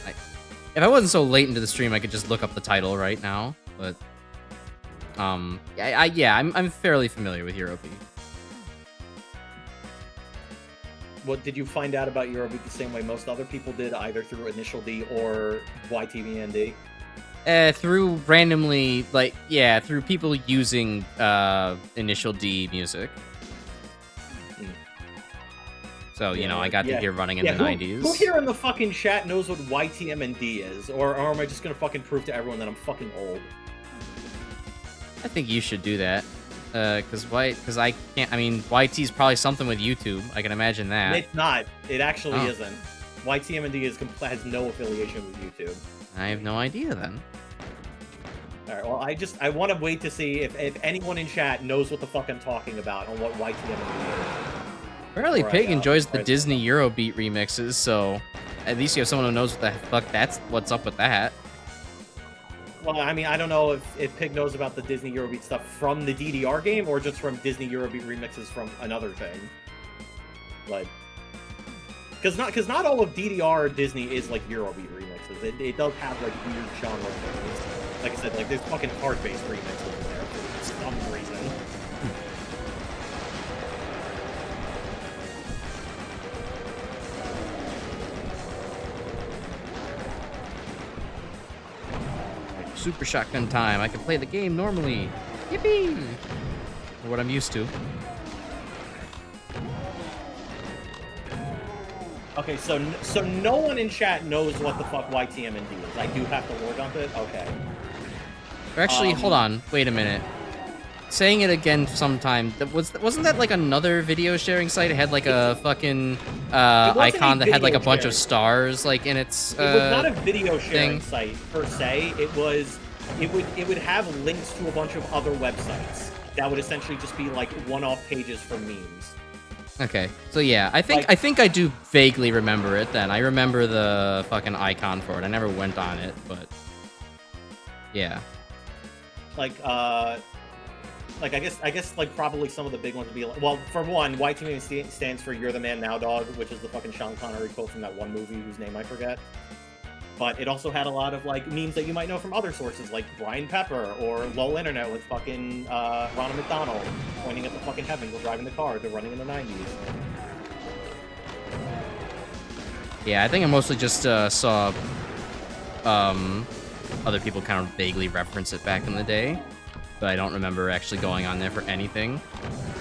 if I wasn't so late into the stream, I could just look up the title right now. But yeah, I'm fairly familiar with Eurobeat. What did you find out about Eurobeat the same way most other people did, either through Initial D or YTVND? Through randomly, through people using Initial D music. So, I got to hear Running in the 90s. Who here in the fucking chat knows what YTMND is? Or am I just gonna fucking prove to everyone that I'm fucking old? I think you should do that. Because I can't, YT's probably something with YouTube. I can imagine that. It's not. It actually isn't. YTMND has no affiliation with YouTube. I have no idea then. Alright, well, I want to wait to see if anyone in chat knows what the fuck I'm talking about on what YTMND is. Apparently Pig enjoys the Disney Eurobeat remixes, so at least you have someone who knows what the fuck what's up with that. Well, I mean, I don't know if Pig knows about the Disney Eurobeat stuff from the DDR game or just from Disney Eurobeat remixes from another thing. Like, because not all of DDR Disney is like Eurobeat remixes. It does have like weird genre things. Like I said, like there's fucking hard-based remixes in there for some reason. Super shotgun time. I can play the game normally. Yippee! Or what I'm used to. Okay, so no one in chat knows what the fuck YTMND is. I do have to lore dump it? Okay. Or actually, hold on. Wait a minute. Saying it again sometime. Wasn't that like another video sharing site? It had like a fucking icon that had like a bunch of stars like in its It was not a video sharing site per se. It would have links to a bunch of other websites that would essentially just be like one-off pages for memes. Okay, so yeah, I think I do vaguely remember it then. I remember the fucking icon for it. I never went on it, but yeah. Like I guess like probably some of the big ones would be like, well, for one, YTV stands for You're the Man Now Dog, which is the fucking Sean Connery quote from that one movie whose name I forget. But it also had a lot of like memes that you might know from other sources, like Brian Pepper or Lol Internet with fucking Ronald McDonald pointing at the fucking heavens while driving the car. They're running in the 90s. Yeah, I think I mostly just saw other people kind of vaguely reference it back in the day, but I don't remember actually going on there for anything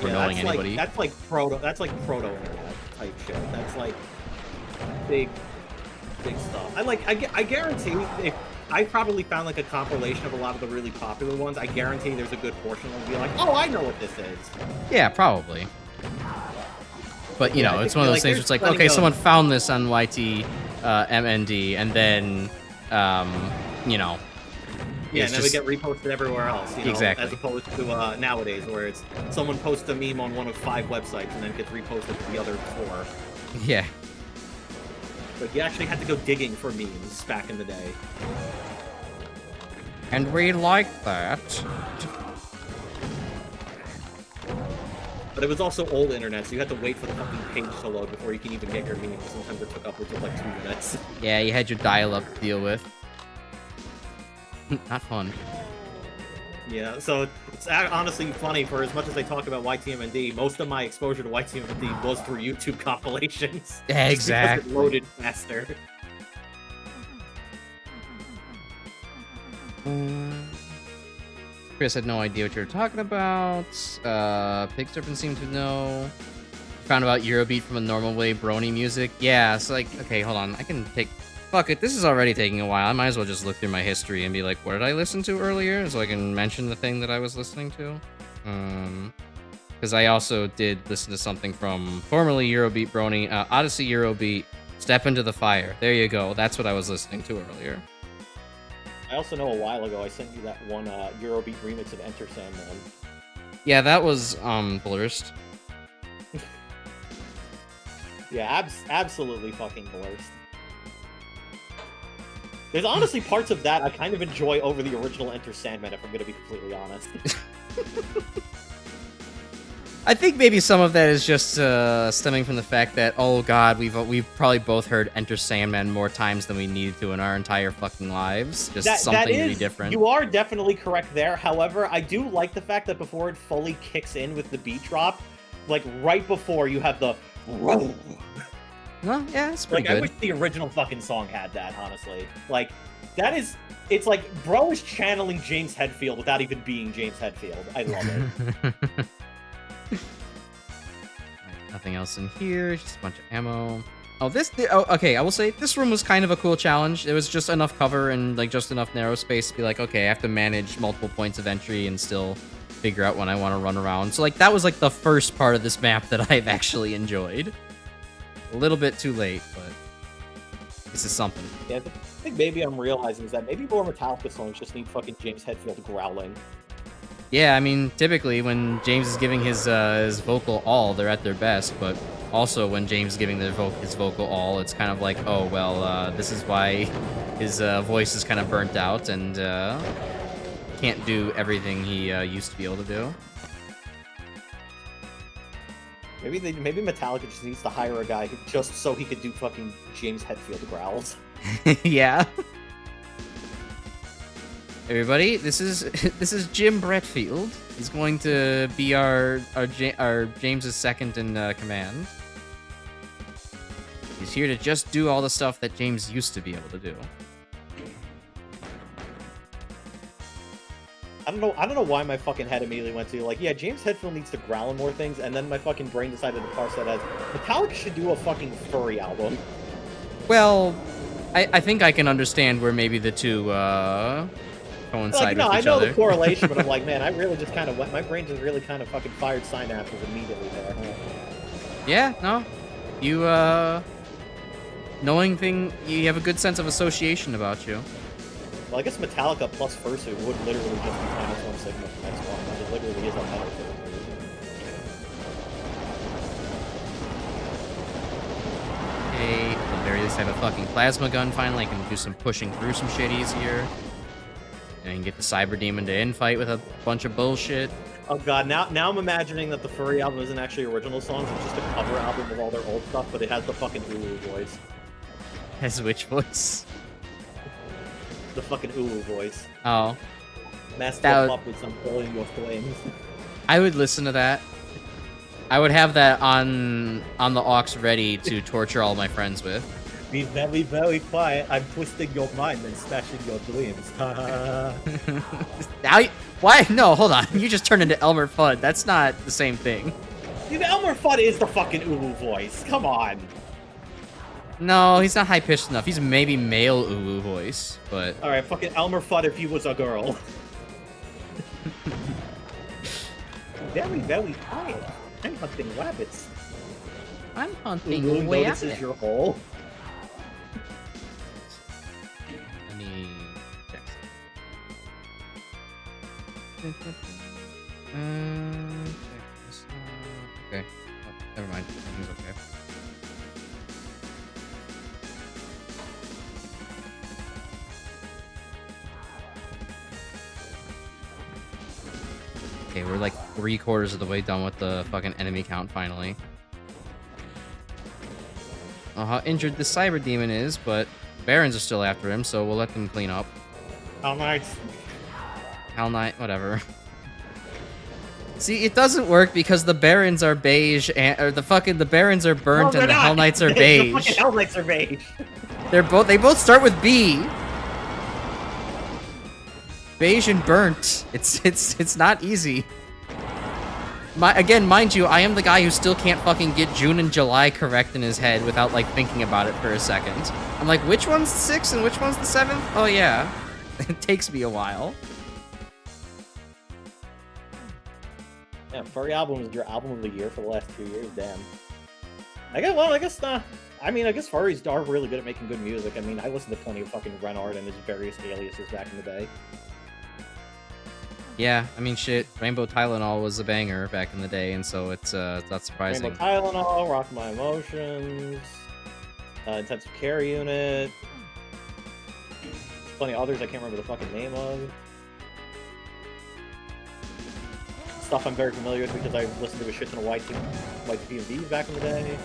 or knowing anybody. That's like proto internet type shit. That's like big stuff. I guarantee if I probably found like a compilation of a lot of the really popular ones, I guarantee there's a good portion of them be like, oh, I know what this is. Yeah, probably. But you know, it's one of those things where it's like, okay, someone found this on YT MND, and then you know, Yeah, It's and then just... we get reposted everywhere else, you know, Exactly. as opposed to nowadays, where it's someone posts a meme on one of 5 websites and then gets reposted to the other 4. Yeah. But you actually had to go digging for memes back in the day. And we like that. But it was also old internet, so you had to wait for the fucking page to load before you can even get your memes. Sometimes it took upwards of like 2 minutes. Yeah, you had your dial-up to deal with. Not fun. Yeah, so it's honestly funny, for as much as I talk about YTMND, most of my exposure to YTMND was through YouTube compilations. Yeah, Just exactly. because it loaded faster. Chris had no idea what you were talking about. Pig Serpent seemed to know. Found about Eurobeat from a normal way brony music. Yeah, it's like, okay, hold on. I can take... Fuck it, this is already taking a while. I might as well just look through my history and be like, what did I listen to earlier? So I can mention the thing that I was listening to. Because I also did listen to something from formerly Eurobeat brony, Odyssey Eurobeat, Step Into the Fire. There you go. That's what I was listening to earlier. I also know a while ago I sent you that one Eurobeat remix of Enter Sandman. Yeah, that was blurst. Yeah, absolutely fucking blurst. There's honestly parts of that I kind of enjoy over the original Enter Sandman, if I'm gonna be completely honest. I think maybe some of that is just stemming from the fact that, oh god, we've probably both heard Enter Sandman more times than we needed to in our entire fucking lives. Just something really different. You are definitely correct there. However, I do like the fact that before it fully kicks in with the beat drop, like right before you have the... Well, yeah, it's pretty good. I wish the original fucking song had that, honestly. Like, that is... It's like, bro is channeling James Hetfield without even being James Hetfield. I love it. Nothing else in here, just a bunch of ammo. Oh, okay, I will say, this room was kind of a cool challenge. It was just enough cover and, like, just enough narrow space to be like, okay, I have to manage multiple points of entry and still figure out when I want to run around. So, like, that was, like, the first part of this map that I've actually enjoyed. A little bit too late, but this is something. Yeah, I think maybe I'm realizing is that maybe more Metallica songs just need fucking James Hetfield growling. Yeah, I mean, typically when James is giving his vocal all, they're at their best, but also when James is giving his vocal all, it's kind of like, oh, well, this is why his voice is kind of burnt out and can't do everything he used to be able to do. Maybe Metallica just needs to hire a guy just so he could do fucking James Hetfield growls. Yeah. Everybody, this is Jim Bretfield. He's going to be our James's second in command. He's here to just do all the stuff that James used to be able to do. I don't know why my fucking head immediately went to, like, yeah, James Hetfield needs to growl on more things, and then my fucking brain decided to parse that as, Metallica should do a fucking furry album. Well, I think I can understand where maybe the two coincide with each I know other. the correlation, but I'm like, man, I really just kind of went, my brain just really kind of fucking fired synapses immediately there. Yeah, no. You, you have a good sense of association about you. Well, I guess Metallica plus Fursuit would literally just be Final Form Sigma for next one. It literally is a metal thing. Okay, at the very least I have a fucking plasma gun finally. I can do some pushing through some shit easier. And I can get the Cyber Demon to infight with a bunch of bullshit. Oh god, now I'm imagining that the Furry album isn't actually original songs, it's just a cover album of all their old stuff, but it has the fucking Ulu voice. Has which voice? The fucking Ulu voice. Oh. Mask up with some hole in your flames. I would listen to that. I would have that on the aux ready to torture all my friends with. Be very, very quiet. I'm twisting your mind and smashing your dreams. Now, why? No, hold on. You just turned into Elmer Fudd. That's not the same thing. Dude, Elmer Fudd is the fucking Ulu voice. Come on. No, he's not high-pitched enough. He's maybe male Ulu voice, but... Alright, fucking Elmer Fudd if he was a girl. Very, very quiet. I'm hunting rabbits. I'm hunting Ulu rabbits. notices your hole. Let me check Okay. Oh, never mind. Everything's okay. Okay, we're like 3/4 of the way done with the fucking enemy count finally. How injured the cyber demon is, but Barons are still after him, so we'll let them clean up. How nice. Hell Knight, whatever. See, it doesn't work because the Barons are beige, or the Barons are burnt and the Hell Knights are beige. The fucking Hell Knights are beige. They both start with B. Beige and burnt. It's not easy. Again, mind you, I am the guy who still can't fucking get June and July correct in his head without like thinking about it for a second. I'm like, which one's the 6th and which one's the 7th? Oh yeah. It takes me a while. Yeah, Furry album is your album of the year for the last 2 years. Damn. I guess I guess furries are really good at making good music. I mean, I listened to plenty of fucking Renard and his various aliases back in the day. Yeah, I mean, shit. Rainbow Tylenol was a banger back in the day, and so it's not surprising. Rainbow Tylenol, Rock My Emotions, Intensive Care Unit. There's plenty of others I can't remember the fucking name of. Stuff I'm very familiar with because I listened to a shit ton of white PMVs back in the day.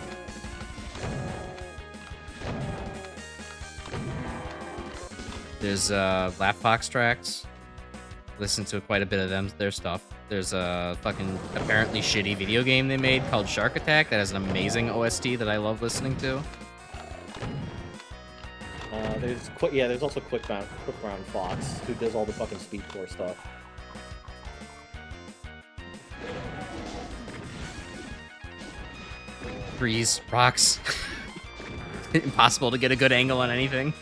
There's Lapfox tracks. Listen to quite a bit of their stuff. There's a fucking apparently shitty video game they made called Shark Attack that has an amazing OST that I love listening to. There's also Quick Brown Fox, who does all the fucking speedcore stuff. Trees, rocks. Impossible to get a good angle on anything.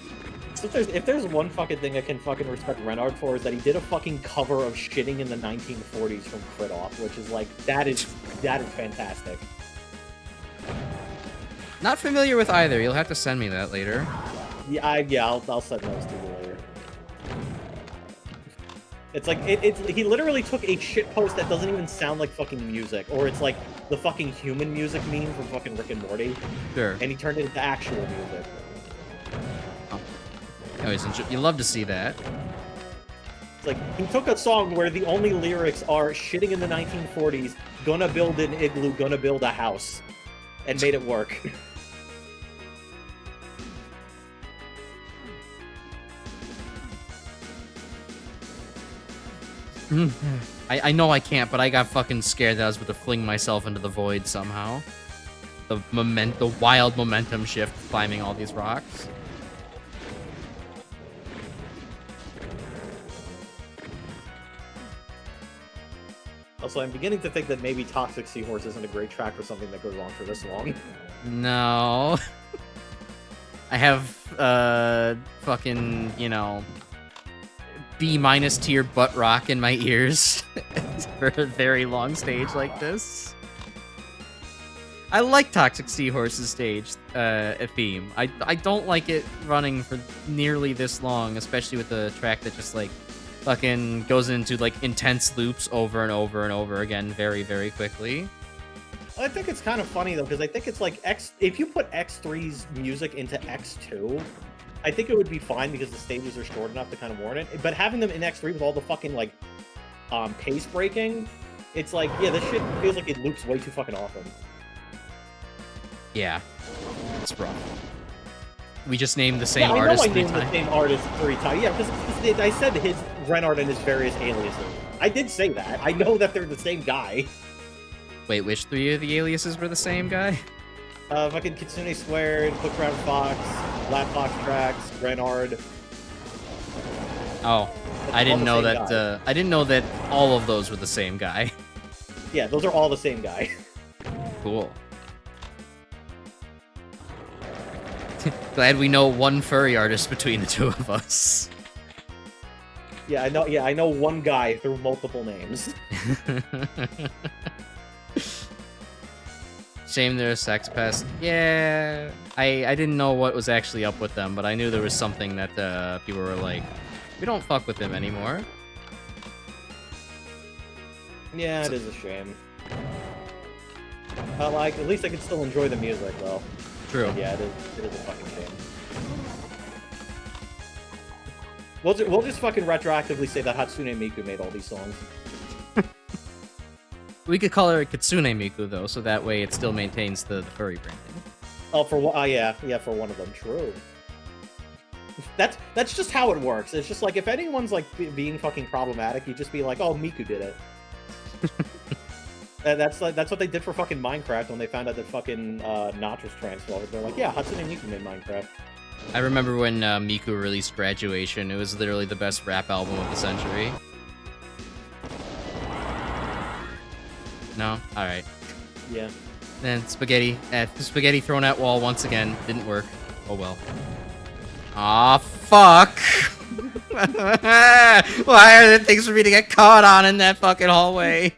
So if there's one fucking thing I can fucking respect Renard for, is that he did a fucking cover of Shitting in the 1940s from Crit Off, which is like, that is fantastic. Not familiar with either. You'll have to send me that later. Yeah, I'll send those to you later. It's like, he literally took a shitpost that doesn't even sound like fucking music, or it's like the fucking human music meme from fucking Rick and Morty. Sure. And he turned it into actual music. Anyways, you love to see that. It's like, he took a song where the only lyrics are shitting in the 1940s, gonna build an igloo, gonna build a house, and made it work. I know I can't, but I got fucking scared that I was about to fling myself into the void somehow. The wild momentum shift climbing all these rocks. Also, I'm beginning to think that maybe Toxic Seahorse isn't a great track for something that goes on for this long. No. I have, fucking, B- tier butt rock in my ears for a very long stage like this. I like Toxic Seahorse's stage theme. I don't like it running for nearly this long, especially with the track that just, like, fucking goes into, like, intense loops over and over and over again very, very quickly. I think it's kind of funny, though, because I think it's like if you put X3's music into X2, I think it would be fine because the stages are short enough to kind of warrant it. But having them in X3 with all the fucking, like, pace breaking, it's like, yeah, this shit feels like it loops way too fucking often. Yeah. It's rough. We just named the same artist 3 times. I named the same artist 3 times. Yeah, because I said his Renard and his various aliases. I did say that. I know that they're the same guy. Wait, which 3 of the aliases were the same guy? Fucking Kitsune Squared, Quick Brown Fox, Black Fox Tracks, Renard. Oh, I didn't know that. I didn't know that all of those were the same guy. Yeah, those are all the same guy. Cool. Glad we know one furry artist between the two of us. Yeah, I know. Yeah, I know one guy through multiple names. Shame they're a sex pest. Yeah, I didn't know what was actually up with them, but I knew there was something that people were like, we don't fuck with him anymore. Yeah, it is a shame. Like, at least I can still enjoy the music, though. True. But yeah, it is a fucking shame. We'll just fucking retroactively say that Hatsune Miku made all these songs. We could call her Kitsune Miku, though, so that way it still maintains the furry branding. Oh, yeah, for one of them, true. That's just how it works. It's just like, if anyone's like being fucking problematic, you just be like, oh, Miku did it. That's what they did for fucking Minecraft when they found out that fucking Notch was transformed. They're like, yeah, Hatsune Miku made Minecraft. I remember when Miku released Graduation. It was literally the best rap album of the century. No? Alright. Yeah. Then spaghetti thrown at wall once again. Didn't work. Oh well. Aw, fuck! Why are there things for me to get caught on in that fucking hallway?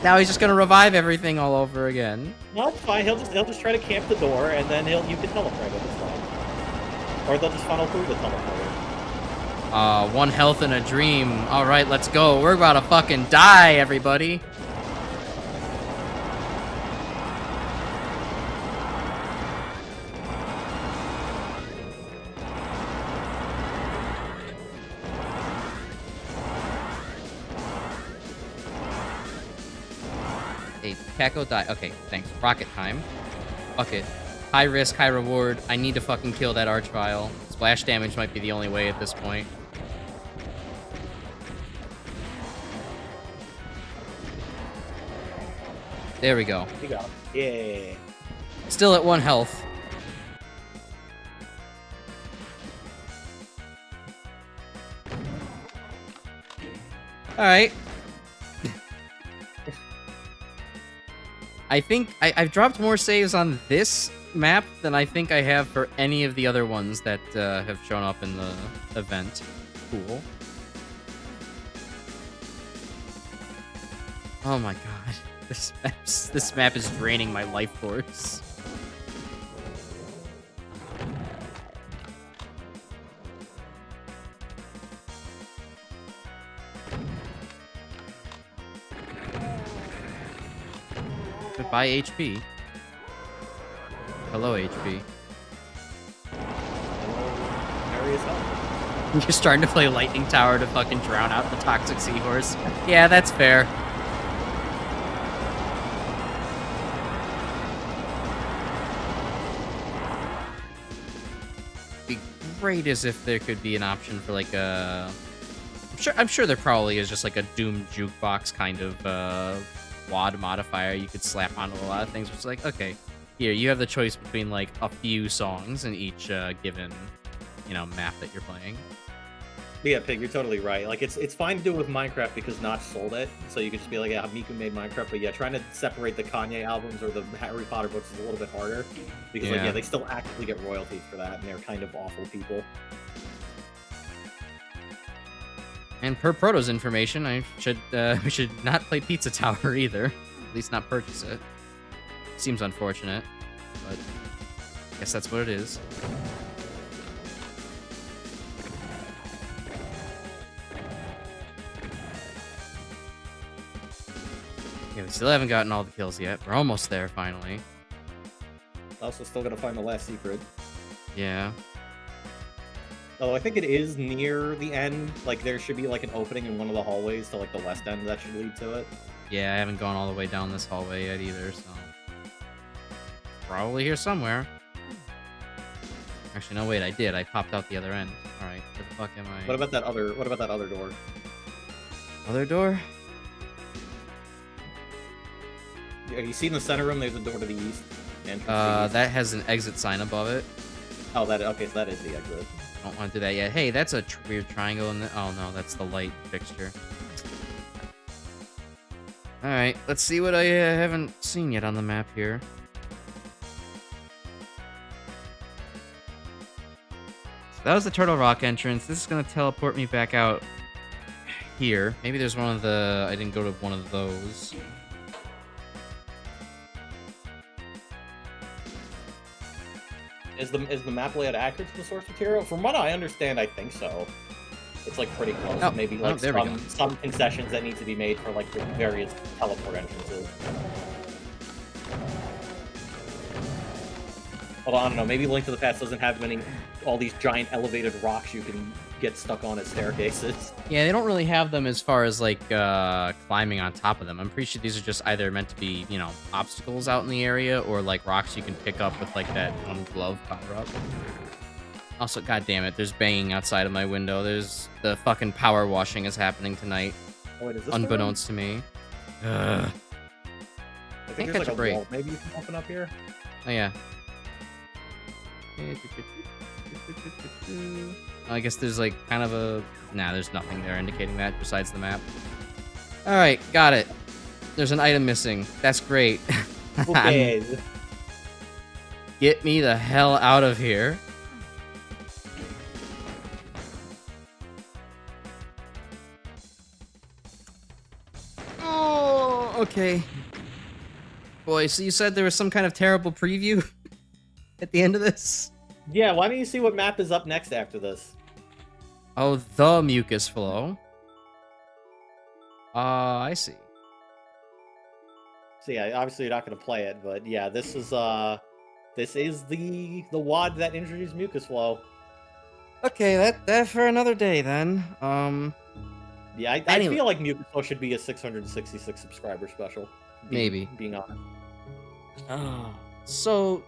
Now he's just gonna revive everything all over again. No, it's fine. He'll just try to camp the door, and then you can teleport him. It's fine. Or they'll just funnel through the teleporter. 1 health in a dream. All right, let's go. We're about to fucking die, everybody. Hey, Kako die. Okay, thanks. Rocket time. Fuck it. High risk, high reward. I need to fucking kill that Archvile. Splash damage might be the only way at this point. There we go. You go. Yeah. Still at 1 health. Alright. I think I've dropped more saves on this map than I think I have for any of the other ones that have shown up in the event. Cool. Oh my god. This map is draining my life force. Goodbye, HP. Hello, HP. You're starting to play Lightning Tower to fucking drown out the toxic seahorse. Yeah, that's fair. Be great as if there could be an option for like a... I'm sure there probably is just like a Doom jukebox kind of WAD modifier you could slap onto a lot of things. It's like, okay, here, you have the choice between like a few songs in each given, you know, map that you're playing. Yeah, Pig, you're totally right. Like, it's fine to do it with Minecraft because Notch sold it, so you could just be like, yeah, Miku made Minecraft, but yeah, trying to separate the Kanye albums or the Harry Potter books is a little bit harder because, like, yeah, they still actively get royalties for that, and they're kind of awful people. And per Proto's information, we should not play Pizza Tower either. At least not purchase it. Seems unfortunate, but I guess that's what it is. Yeah, we still haven't gotten all the kills yet. We're almost there, finally. Also still gonna find the last secret. Yeah. Although I think it is near the end. Like, there should be, like, an opening in one of the hallways to, like, the west end that should lead to it. Yeah, I haven't gone all the way down this hallway yet either, so... Probably here somewhere. Actually, no, wait, I did. I popped out the other end. Alright, where the fuck am I? What about that other door? Other door? Yeah, you see in the center room, there's a door to the east. That has an exit sign above it. Oh, okay, so that is the exit. I don't want to do that yet. Hey, that's a weird triangle in the... Oh, no, that's the light fixture. Alright, let's see what I haven't seen yet on the map here. So that was the Turtle Rock entrance. This is going to teleport me back out here. Maybe there's one of the... I didn't go to one of those. Is the map layout accurate to the source material? From what I understand, I think so. It's like pretty close. Oh, Maybe like there we go. some concessions that need to be made for like the various teleport entrances. Although I don't know, maybe Link to the Past doesn't have all these giant elevated rocks you can get stuck on as staircases. Yeah, they don't really have them as far as like climbing on top of them. I'm pretty sure these are just either meant to be, you know, obstacles out in the area or like rocks you can pick up with like that one glove power up. Also, god damn it, there's banging outside of my window. There's the fucking power washing is happening tonight. Oh, wait, is this unbeknownst to me. I think there's catch like a break. wall maybe you can open up here. Oh yeah. I guess there's like kind of a... Nah, there's nothing there indicating that besides the map. Alright, got it. There's an item missing. That's great. Okay. Get me the hell out of here. Oh, okay. Boy, so you said there was some kind of terrible preview at the end of this? Yeah, why don't you see what map is up next after this? Oh, the mucus flow. I see. So yeah, obviously you're not going to play it, but yeah, this is the WAD that introduced mucus flow. Okay, that for another day then. Yeah, I Anyway. feel like mucus flow should be a 666 subscriber special. Maybe. Being honest. So,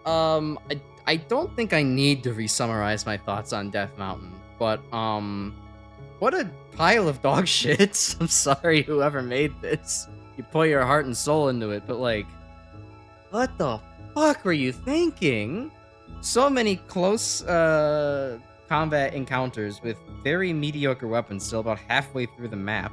I don't think I need to re-summarize my thoughts on Death Mountain, but, what a pile of dog shit. I'm sorry whoever made this. You put your heart and soul into it, but like, what the fuck were you thinking? So many close, combat encounters with very mediocre weapons still about halfway through the map.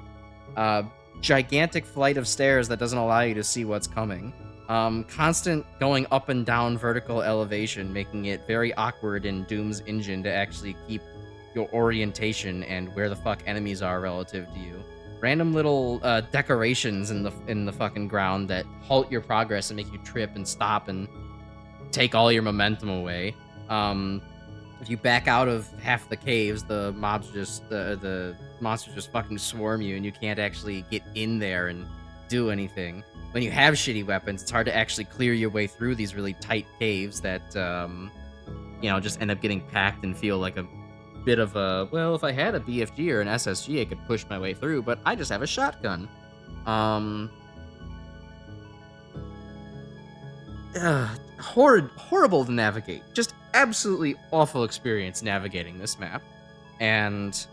Gigantic flight of stairs that doesn't allow you to see what's coming. Constant going up and down vertical elevation, making it very awkward in Doom's engine to actually keep your orientation and where the fuck enemies are relative to you. Random little decorations in the fucking ground that halt your progress and make you trip and stop and take all your momentum away. If you back out of half the caves, the monsters just fucking swarm you and you can't actually get in there and do anything. When you have shitty weapons, it's hard to actually clear your way through these really tight caves that, you know, just end up getting packed and feel like a bit of a, well, if I had a BFG or an SSG, I could push my way through, but I just have a shotgun. Horrible to navigate. Just absolutely awful experience navigating this map. And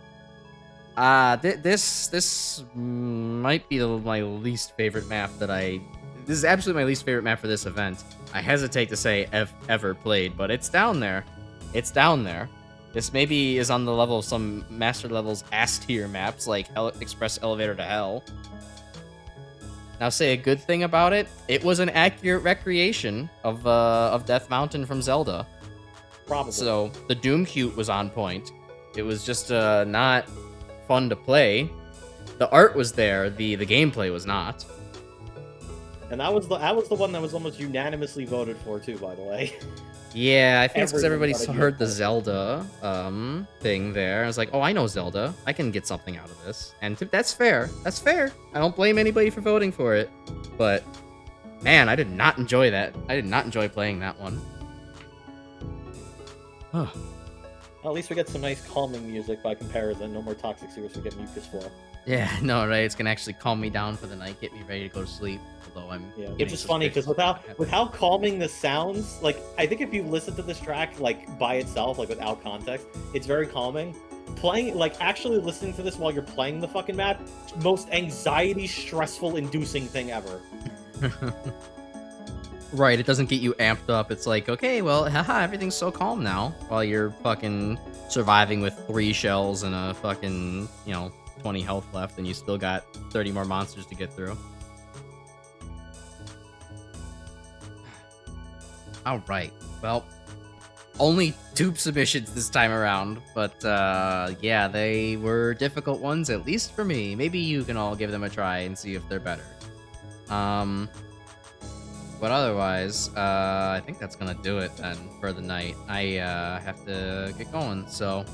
this might be my least favorite map this is absolutely my least favorite map for this event. I hesitate to say ever played, but it's down there. It's down there. This maybe is on the level of some Master Level's S-tier maps, like Express Elevator to Hell. Now, say a good thing about it, it was an accurate recreation of Death Mountain from Zelda. Probably. So, the Doom Cute was on point. It was just not fun to play. The art was there, the gameplay was not. And that was the one that was almost unanimously voted for too, by the way. Yeah, I think it's because Everyone everybody got a heard good the point. Zelda thing there. I was like, oh, I know Zelda. I can get something out of this. And that's fair. That's fair. I don't blame anybody for voting for it. But, man, I did not enjoy that. I did not enjoy playing that one. Well, at least we get some nice calming music by comparison. No more toxic sewers, we get mucus flow. Yeah, no, right? It's gonna actually calm me down for the night, get me ready to go to sleep. Although I'm Which is funny because with how calming this sounds, like I think if you listen to this track like by itself, like without context, it's very calming. Playing, like actually listening to this while you're playing the fucking map, most anxiety, stressful, inducing thing ever. Right, it doesn't get you amped up. It's like, okay, well, haha, everything's so calm now. While you're fucking surviving with 3 shells and a fucking, 20 health left, and you still got 30 more monsters to get through. Alright, well, only 2 submissions this time around, but, yeah, they were difficult ones, at least for me. Maybe you can all give them a try and see if they're better. But otherwise, I think that's gonna do it then for the night. I have to get going, so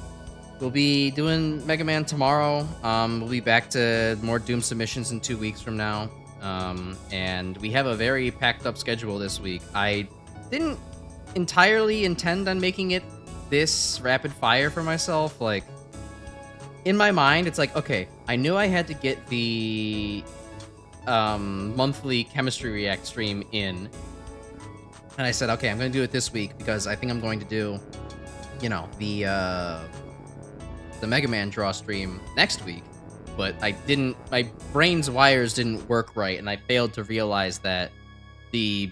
we'll be doing Mega Man tomorrow. We'll be back to more Doom submissions in 2 weeks from now. And we have a very packed up schedule this week. I didn't entirely intend on making it this rapid fire for myself. Like, in my mind, it's like, okay, I knew I had to get the monthly chemistry react stream in. And I said, okay, I'm going to do it this week because I think I'm going to do, you know, the Mega Man draw stream next week. But I didn't, my brain's wires didn't work right, and I failed to realize that the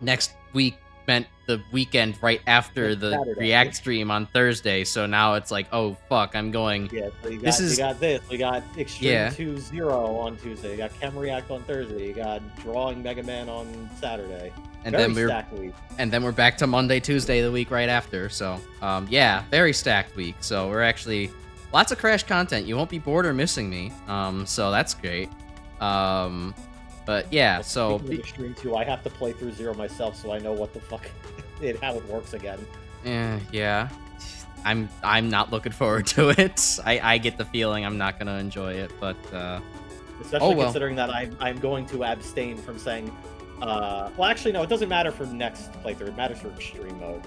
next week meant the weekend right after the Saturday. React stream on Thursday. So now it's like, oh fuck, I'm going. Yeah, so you This is- got this. We got Extreme Yeah. 2-0 on Tuesday. You got Chem React on Thursday. You got Drawing Mega Man on Saturday. And Very then we're stacked week. and then we're back to Monday, Tuesday, the week right after. So, yeah, very stacked week. So we're actually lots of Crash content. You won't be bored or missing me. So that's great. But yeah, so Speaking of Extreme 2, I have to play through 0 myself, so I know what the fuck how it works again. yeah, I'm not looking forward to it. I get the feeling I'm not gonna enjoy it, but Especially well. considering that I'm going to abstain from saying. Well, actually, no, it doesn't matter for next playthrough. It matters for Extreme mode.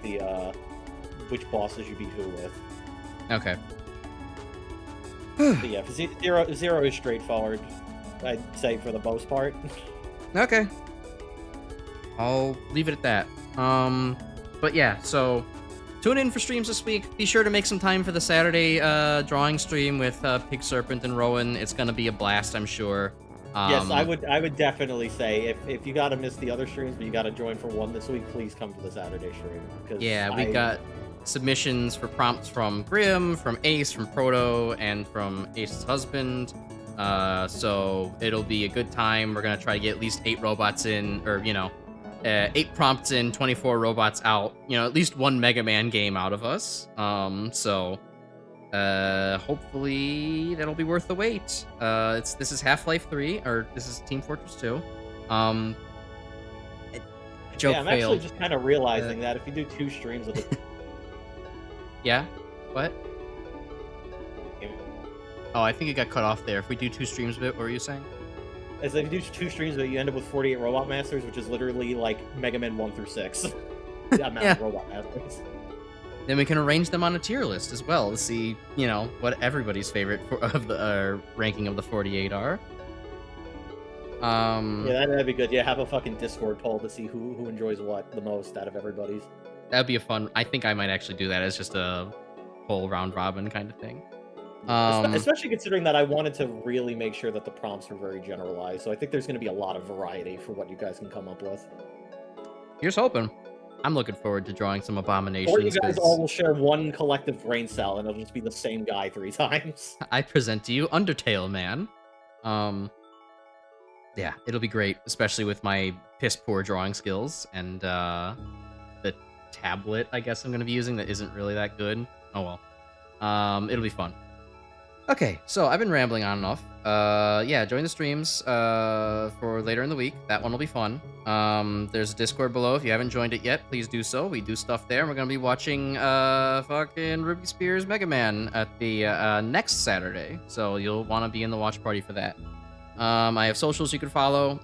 The which bosses you beat who with. okay. But yeah, zero is straightforward. I'd say for the most part. Okay. I'll leave it at that. But yeah, so tune in for streams this week. Be sure to make some time for the Saturday drawing stream with Pig Serpent and Rowan. It's gonna be a blast, I'm sure. Yes, I would definitely say if you gotta miss the other streams, but you gotta join for one this week, please come for the Saturday stream. Yeah, we got submissions for prompts from Grim, from Ace, from Proto, and from Ace's husband. So it'll be a good time. We're gonna try to get at least 8 robots in, or 8 prompts in, 24 robots out. At least one Mega Man game out of us. So hopefully that'll be worth the wait. This is Half-Life 3, or this is Team Fortress 2. Joke I'm failed. actually just kind of realizing that if you do 2 streams of the Yeah? What? Oh, I think it got cut off there. If we do 2 streams of it, what were you saying? as if you do 2 streams, but you end up with 48 Robot Masters, which is literally like Mega Man 1 through 6. The amount of Robot Masters. Then we can arrange them on a tier list as well to see, what everybody's favorite of the ranking of the 48 are. Yeah, that'd be good. Yeah, have a fucking Discord poll to see who enjoys what the most out of everybody's. That'd be a fun. I think I might actually do that as just a whole round robin kind of thing. Especially considering that I wanted to really make sure that the prompts were very generalized, so I think there's going to be a lot of variety for what you guys can come up with. Here's hoping. I'm looking forward to drawing some abominations. Or you guys all will share one collective brain cell, and it'll just be the same guy 3 times. I present to you Undertale Man. Yeah, it'll be great, especially with my piss poor drawing skills and the tablet I guess I'm going to be using that isn't really that good. Oh well. It'll be fun. Okay, so I've been rambling on enough. Yeah, join the streams for later in the week. That one will be fun. There's a Discord below. If you haven't joined it yet, please do so. We do stuff there. And we're going to be watching fucking Ruby Spears Mega Man at the next Saturday. So you'll want to be in the watch party for that. I have socials you can follow.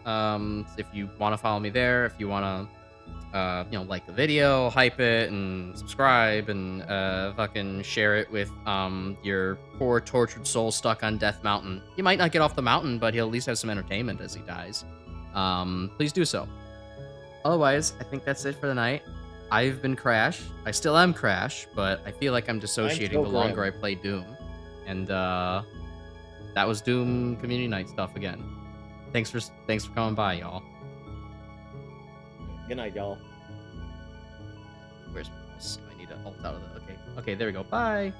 If you want to follow me there, if you want to like the video, hype it, and subscribe, and fucking share it with your poor tortured soul stuck on Death Mountain. He might not get off the mountain, but he'll at least have some entertainment as he dies. Please do so. Otherwise, I think that's it for the night. I've been Crash. I still am Crash, but I feel like I'm dissociating the longer I play Doom. And that was Doom Community Night stuff again. Thanks for coming by, y'all. Good night, y'all. Where's my mouse? I need to alt out of the... Okay, there we go. Bye!